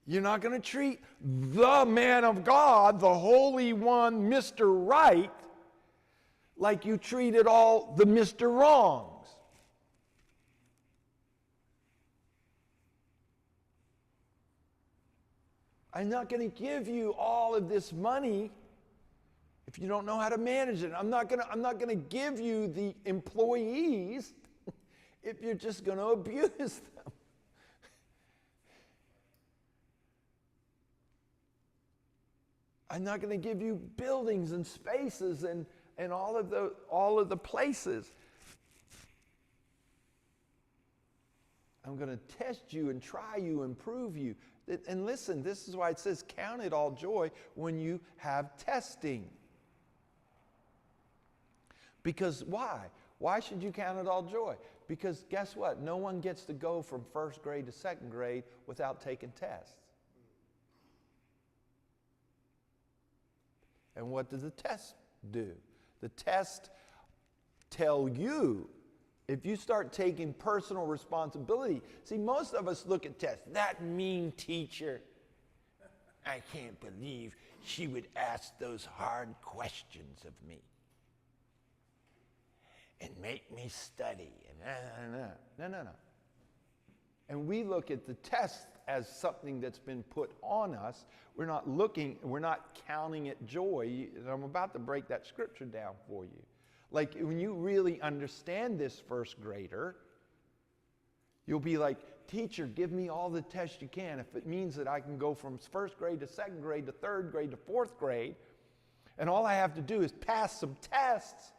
S2: You're not going to treat the man of God, the Holy One, Mr. Right, like you treated all the Mr. Wrongs. I'm not going to give you all of this money if you don't know how to manage it. I'm not going to give you the employees if you're just going to abuse them. I'm not going to give you buildings and spaces and all of the places. I'm going to test you and try you and prove you. And listen, this is why it says, count it all joy when you have testing. Because why? Why should you count it all joy? Because guess what? No one gets to go from first grade to second grade without taking tests. And what does the test do? The test tell you, if you start taking personal responsibility. See, most of us look at tests. That mean teacher, I can't believe she would ask those hard questions of me and make me study. No. And we look at the test as something that's been put on us. We're not counting it joy. I'm about to break that scripture down for you. Like, when you really understand this, first grader, you'll be like, teacher, give me all the tests you can. If it means that I can go from first grade to second grade to third grade to fourth grade, And all I have to do is pass some tests.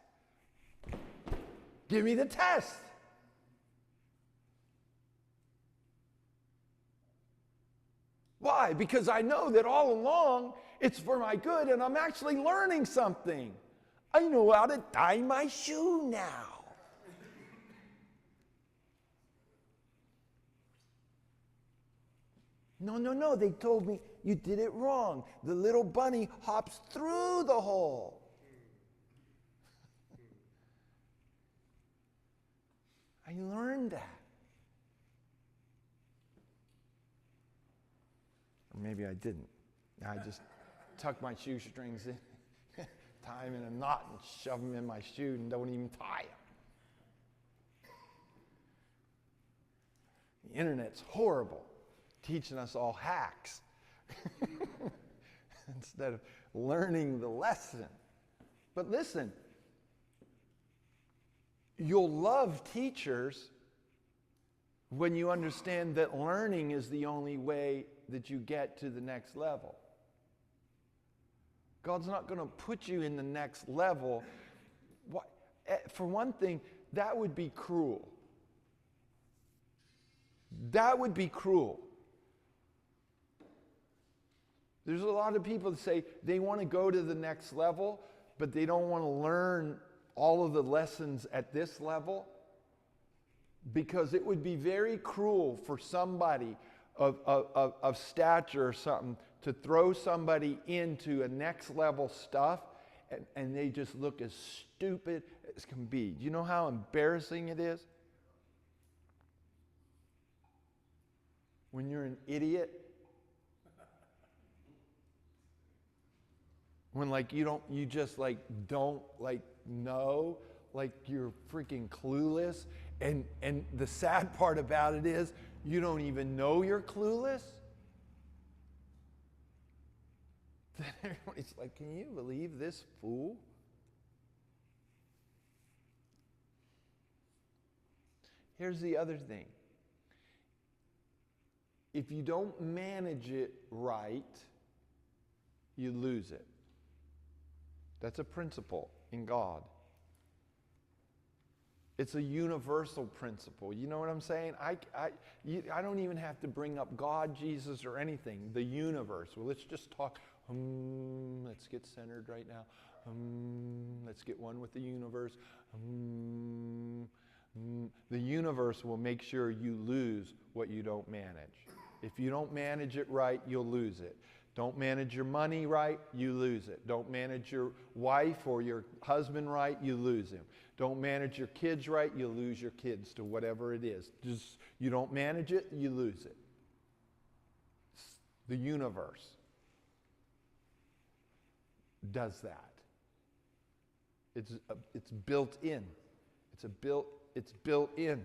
S2: Give me the test. Why? Because I know that all along it's for my good and I'm actually learning something. I know how to tie my shoe now. No, they told me you did it wrong. The little bunny hops through the hole. I learned that. Or maybe I didn't. I just tuck my shoestrings in, tie them in a knot and shove them in my shoe and don't even tie them. The internet's horrible, teaching us all hacks instead of learning the lesson. But listen, you'll love teachers when you understand that learning is the only way that you get to the next level. God's not going to put you in the next level. For one thing, that would be cruel. That would be cruel. There's a lot of people that say they want to go to the next level, but they don't want to learn all of the lessons at this level, because it would be very cruel for somebody of stature or something to throw somebody into a next level stuff and they just look as stupid as can be. Do you know how embarrassing it is? When you're an idiot. When you just don't know, you're freaking clueless. And the sad part about it is you don't even know you're clueless. Then everybody's like, can you believe this fool? Here's the other thing. If you don't manage it right, you lose it. That's a principle in God. It's a universal principle. You know what I'm saying? I don't even have to bring up God, Jesus, or anything. The universe. Well, let's just talk. Let's get centered right now. Let's get one with the universe. The universe will make sure you lose what you don't manage. If you don't manage it right, you'll lose it. Don't manage your money right, you lose it. Don't manage your wife or your husband right, you lose him. Don't manage your kids right, you lose your kids to whatever it is. Just, you don't manage it, you lose it. It's the universe does that. It's built in. It's built in.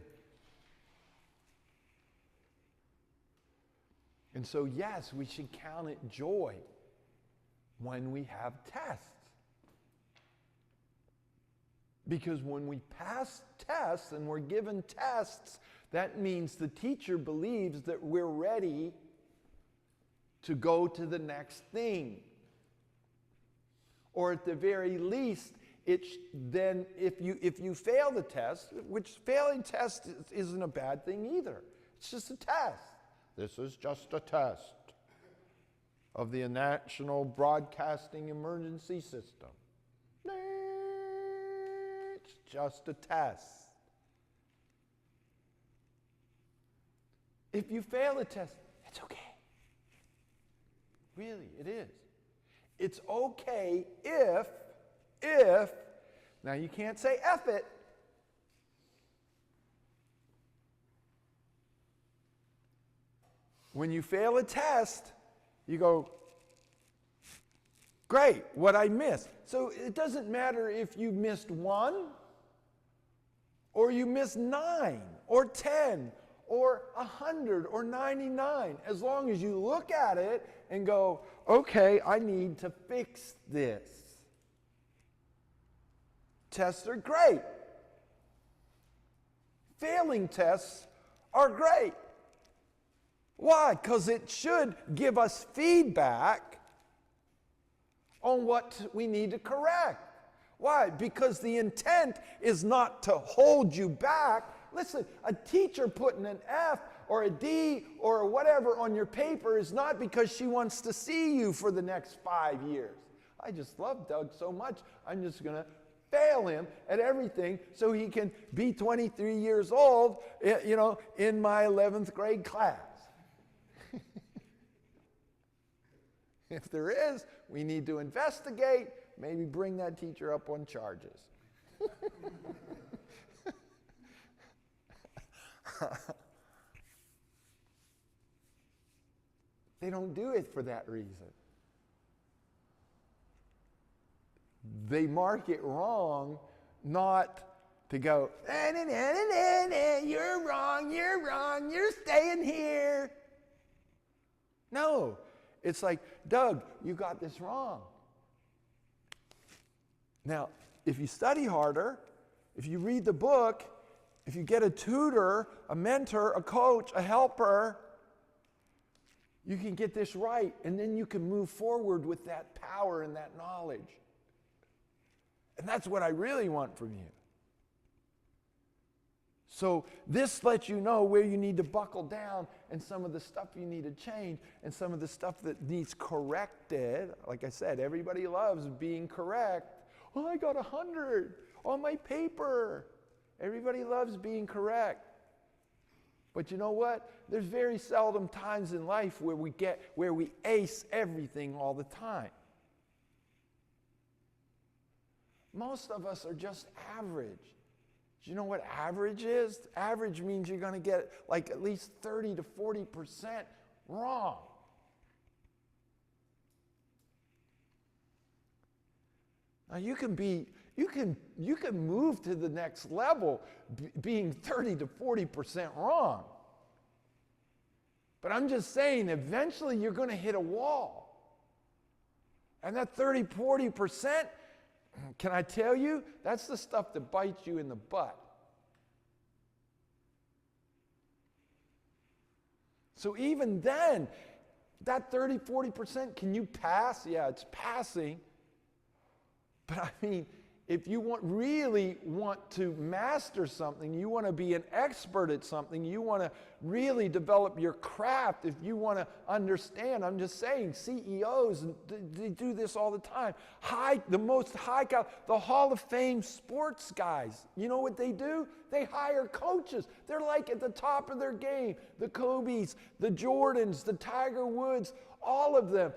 S2: And so, yes, we should count it joy when we have tests. Because when we pass tests and we're given tests, that means the teacher believes that we're ready to go to the next thing. Or at the very least, then if you fail the test, which failing test isn't a bad thing either. It's just a test. This is just a test of the National Broadcasting Emergency System. It's just a test. If you fail a test, it's okay. Really, it is. It's okay if, now you can't say F it. When you fail a test, you go, great, what I missed. So it doesn't matter if you missed 1, or you missed 9, or 10, or 100, or 99. As long as you look at it and go, okay, I need to fix this. Tests are great. Failing tests are great. Why? Because it should give us feedback on what we need to correct. Why? Because the intent is not to hold you back. Listen, a teacher putting an F or a D or whatever on your paper is not because she wants to see you for the next 5 years. I just love Doug so much, I'm just going to fail him at everything so he can be 23 years old, in my 11th grade class. If there is, we need to investigate, maybe bring that teacher up on charges. They don't do it for that reason. They mark it wrong, not to go, you're wrong, you're staying here. No, it's like, Doug, you got this wrong. Now, if you study harder, if you read the book, if you get a tutor, a mentor, a coach, a helper, you can get this right, and then you can move forward with that power and that knowledge. And that's what I really want from you. So this lets you know where you need to buckle down and some of the stuff you need to change and some of the stuff that needs corrected. Like I said, everybody loves being correct. Well, I got 100 on my paper. Everybody loves being correct. But you know what? There's very seldom times in life where we ace everything all the time. Most of us are just average. Do you know what average is? Average means you're going to get like at least 30 to 40% wrong. Now you can move to the next level being 30 to 40% wrong. But I'm just saying, eventually you're going to hit a wall. And that 30, 40%, can I tell you, that's the stuff that bites you in the butt. So even then, that 30, 40%, can you pass? Yeah, it's passing. But I mean, if you really want to master something, you want to be an expert at something, you want to really develop your craft, if you want to understand, I'm just saying, CEOs, they do this all the time. The Hall of Fame sports guys, you know what they do? They hire coaches. They're like at the top of their game. The Kobes, the Jordans, the Tiger Woods, all of them,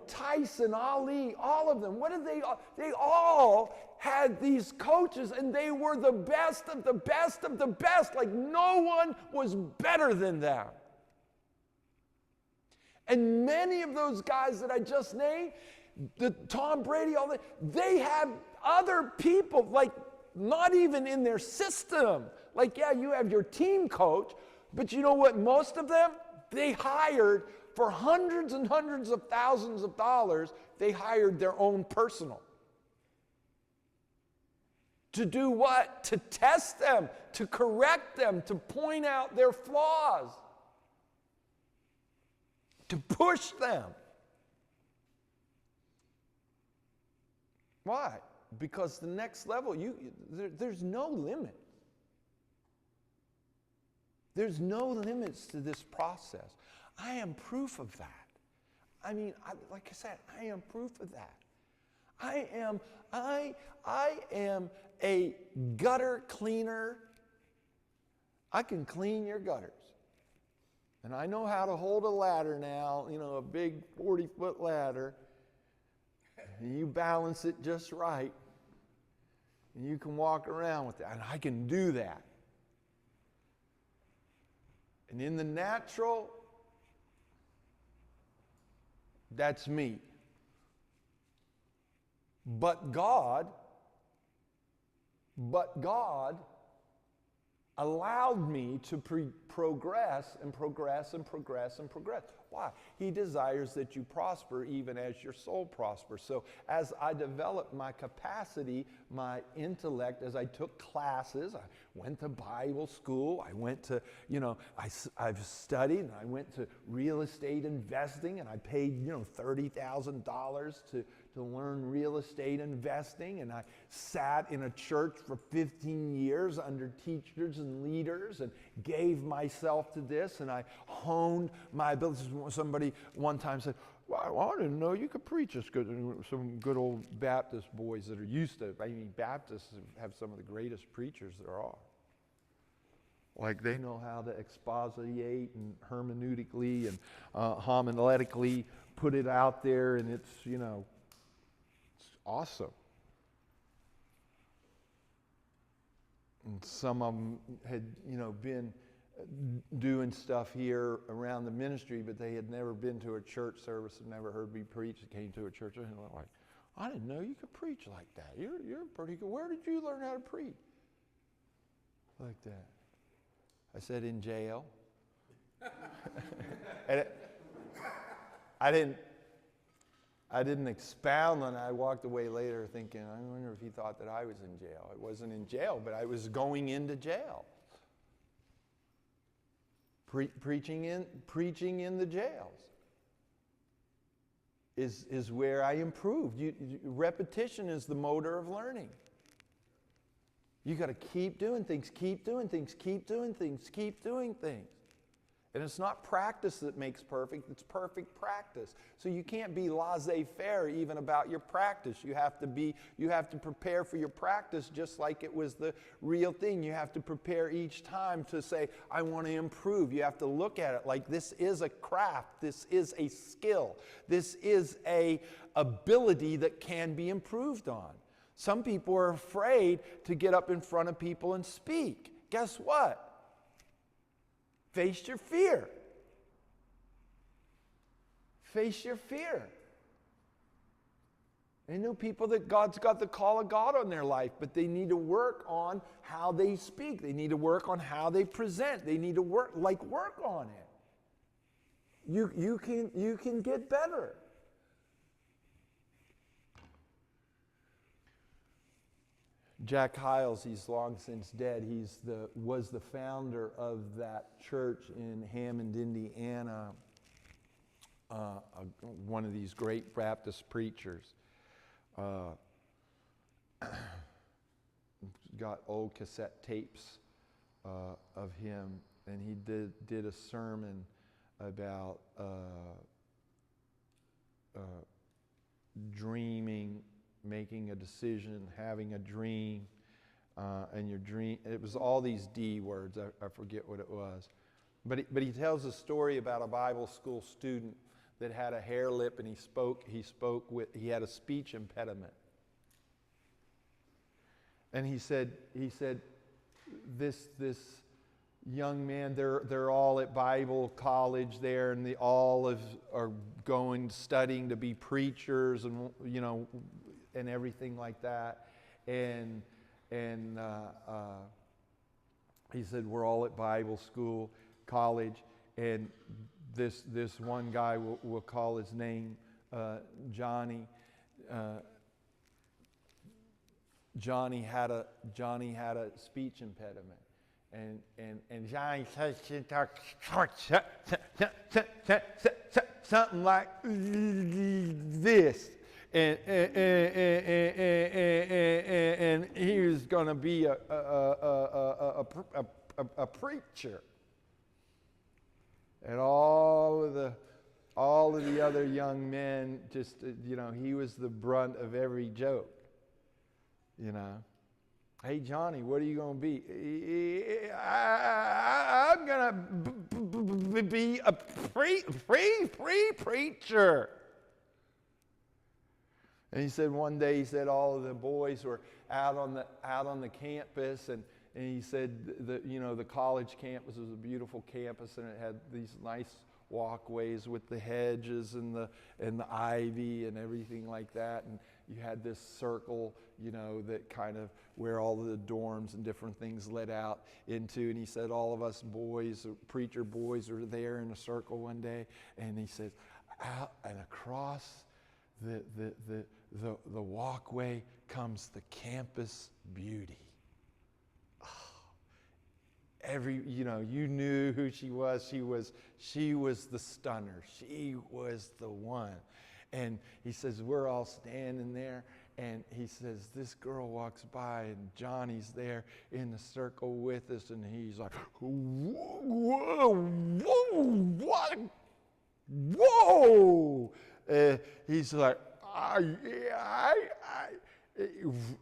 S2: Tyson, Ali, all of them. What did they all had these coaches, and they were the best of the best of the best. Like no one was better than them. And many of those guys that I just named, the Tom Brady, all that, they have other people, like not even in their system. Like, yeah, you have your team coach, but you know what? Most of them, they hired for hundreds and hundreds of thousands of dollars, they hired their own personal. To do what? To test them, to correct them, to point out their flaws, to push them. Why? Because the next level, there's no limit. There's no limits to this process. I am proof of that. I mean, like I said, I am proof of that. I am a gutter cleaner. I can clean your gutters. And I know how to hold a ladder now, a big 40-foot ladder. And you balance it just right. And you can walk around with it. And I can do that. And in the natural, that's me. But God allowed me to progress and progress and progress and progress. Why? He desires that you prosper even as your soul prospers. So as I developed my capacity, my intellect, as I took classes, I went to Bible school. I went to, I've studied, and I went to real estate investing, and I paid, $30,000 to learn real estate investing, and I sat in a church for 15 years under teachers and leaders and gave myself to this, and I honed my abilities. Somebody one time said, well, I didn't know you could preach as good. Some good old Baptist boys that are used to, Baptists have some of the greatest preachers there are. Like they know how to exposiate and hermeneutically and homiletically put it out there, and it's, it's awesome. And some of them had, been doing stuff here around the ministry, but they had never been to a church service and never heard me preach. They came to a church and they were like, I didn't know you could preach like that. You're pretty good. Where did you learn how to preach like that? I said, in jail. And I didn't expound on it. I walked away later thinking, I wonder if he thought that I was in jail. I wasn't in jail, but I was going into jail. Preaching in the jails is where I improved. Repetition is the motor of learning. You got to keep doing things, keep doing things, keep doing things, keep doing things. And it's not practice that makes perfect, it's perfect practice. So you can't be laissez-faire even about your practice. You have to prepare for your practice just like it was the real thing. You have to prepare each time to say, I want to improve. You have to look at it like this is a craft, this is a skill, this is a ability that can be improved on. Some people are afraid to get up in front of people and speak. Guess what? Face your fear. Face your fear. I know people that God's got the call of God on their life, but they need to work on how they speak. They need to work on how they present. They need to work on it. You can get better. Jack Hyles, he's long since dead. Was the founder of that church in Hammond, Indiana. One of these great Baptist preachers. Got old cassette tapes of him, and he did a sermon about dreaming, making a decision, having a dream, and your dream. It was all these D words. I forget what it was, but he tells a story about a Bible school student that had a hair lip, and he had a speech impediment. And he said this young man, they're all at Bible college there, and they all are studying to be preachers, and and everything like that. And he said, we're all at Bible school, college, and this one guy, we'll call his name Johnny. Johnny had a speech impediment, and Johnny something like this. And he was going to be a preacher, and all of the other young men just he was the brunt of every joke. Hey Johnny, what are you going to be? I'm going to be a free preacher. And he said one day, all of the boys were out on the campus, and he said the college campus was a beautiful campus, and it had these nice walkways with the hedges and the ivy and everything like that, and you had this circle, that kind of where all of the dorms and different things led out into. And he said all of us boys, preacher boys, were there in a circle one day, and he says, out and across the walkway comes the campus beauty. Oh, you knew who she was. She was the stunner. She was the one. And he says, we're all standing there. And he says, this girl walks by, and Johnny's there in the circle with us. And he's like, whoa, what? Whoa! He's like,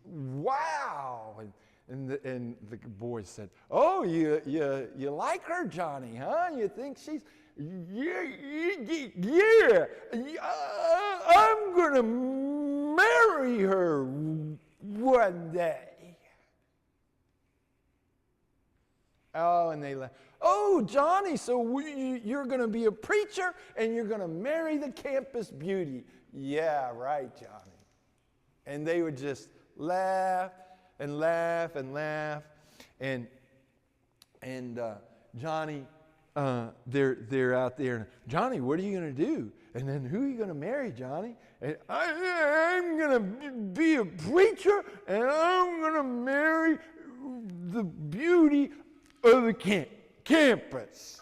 S2: wow! And the boy said, oh, you like her, Johnny, huh? You think she's, yeah, I'm gonna marry her one day. Oh, and they laugh. Oh, Johnny, so you're going to be a preacher and you're going to marry the campus beauty. Yeah, right, Johnny. And they would just laugh and laugh and laugh. And Johnny, they're out there. Johnny, what are you going to do? And then who are you going to marry, Johnny? And I'm going to be a preacher and I'm going to marry the beauty of the campus.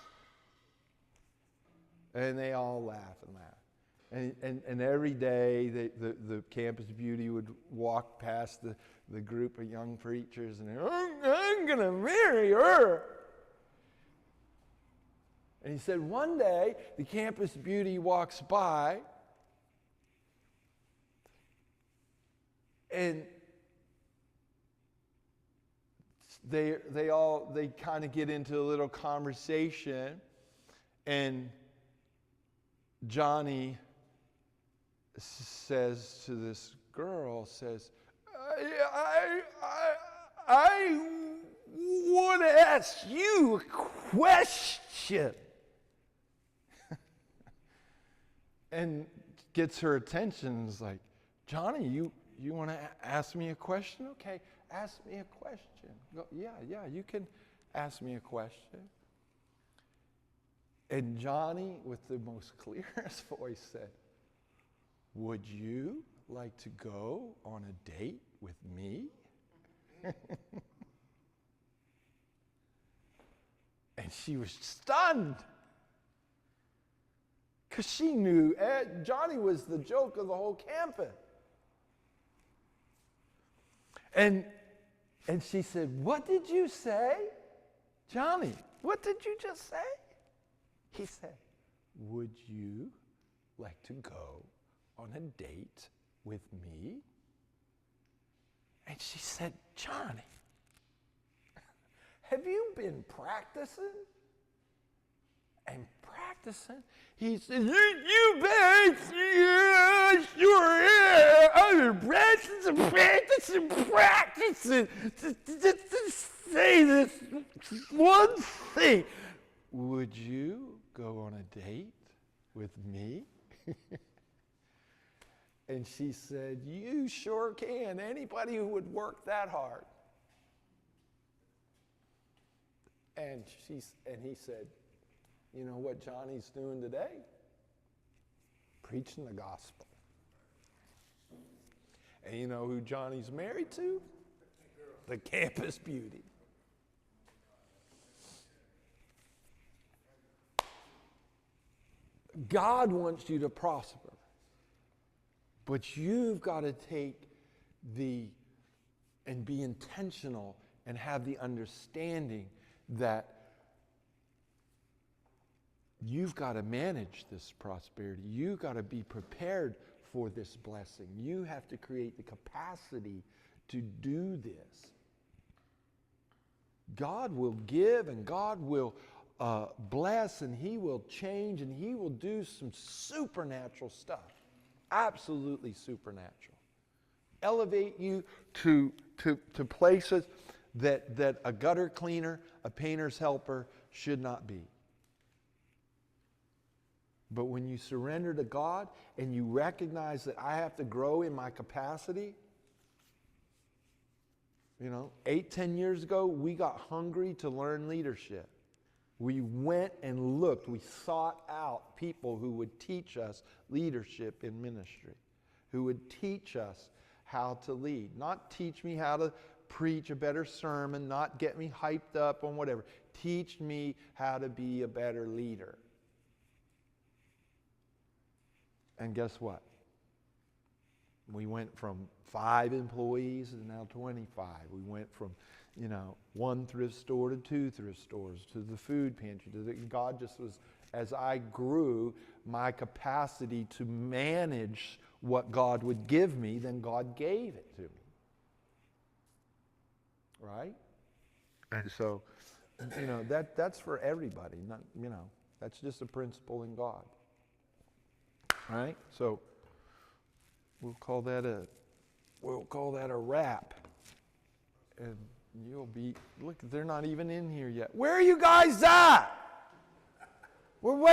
S2: And they all laugh and laugh. And every day the campus beauty would walk past the group of young preachers and I'm going to marry her. And he said one day the campus beauty walks by and they kind of get into a little conversation, and Johnny says to this girl, I want to ask you a question. And gets her attention. Is like, Johnny, you want to ask me a question? Okay, ask me a question. Go, yeah, you can ask me a question. And Johnny, with the most clearest voice, said, would you like to go on a date with me? And she was stunned. Because she knew Johnny was the joke of the whole campus. And she said, what did you say? Johnny, what did you just say? He said, would you like to go on a date with me? And she said, Johnny, have you been practicing? And practicing? He said, you bet, yeah, sure, yeah. I've been practicing to say this one thing. Would you go on a date with me? And she said, you sure can. Anybody who would work that hard. And he said, you know what Johnny's doing today? Preaching the gospel. And you know who Johnny's married to? The campus beauty. God wants you to prosper. But you've got to take and be intentional and have the understanding that you've got to manage this prosperity. You've got to be prepared for this blessing. You have to create the capacity to do this. God will give and God will bless and He will change and He will do some supernatural stuff. Absolutely supernatural. Elevate you to places that a gutter cleaner, a painter's helper should not be. But when you surrender to God and you recognize that I have to grow in my capacity, 8-10 years ago, we got hungry to learn leadership. We went and looked. We sought out people who would teach us leadership in ministry, who would teach us how to lead. Not teach me how to preach a better sermon, not get me hyped up on whatever. Teach me how to be a better leader. And guess what? We went from 5 employees to now 25. We went from, 1 thrift store to 2 thrift stores to the food pantry. God just was, as I grew, my capacity to manage what God would give me, then God gave it to me. Right? And so, that's for everybody. Not, that's just a principle in God. Right? So we'll call that a wrap. And you'll be, look, they're not even in here yet. Where are you guys at? We're waiting.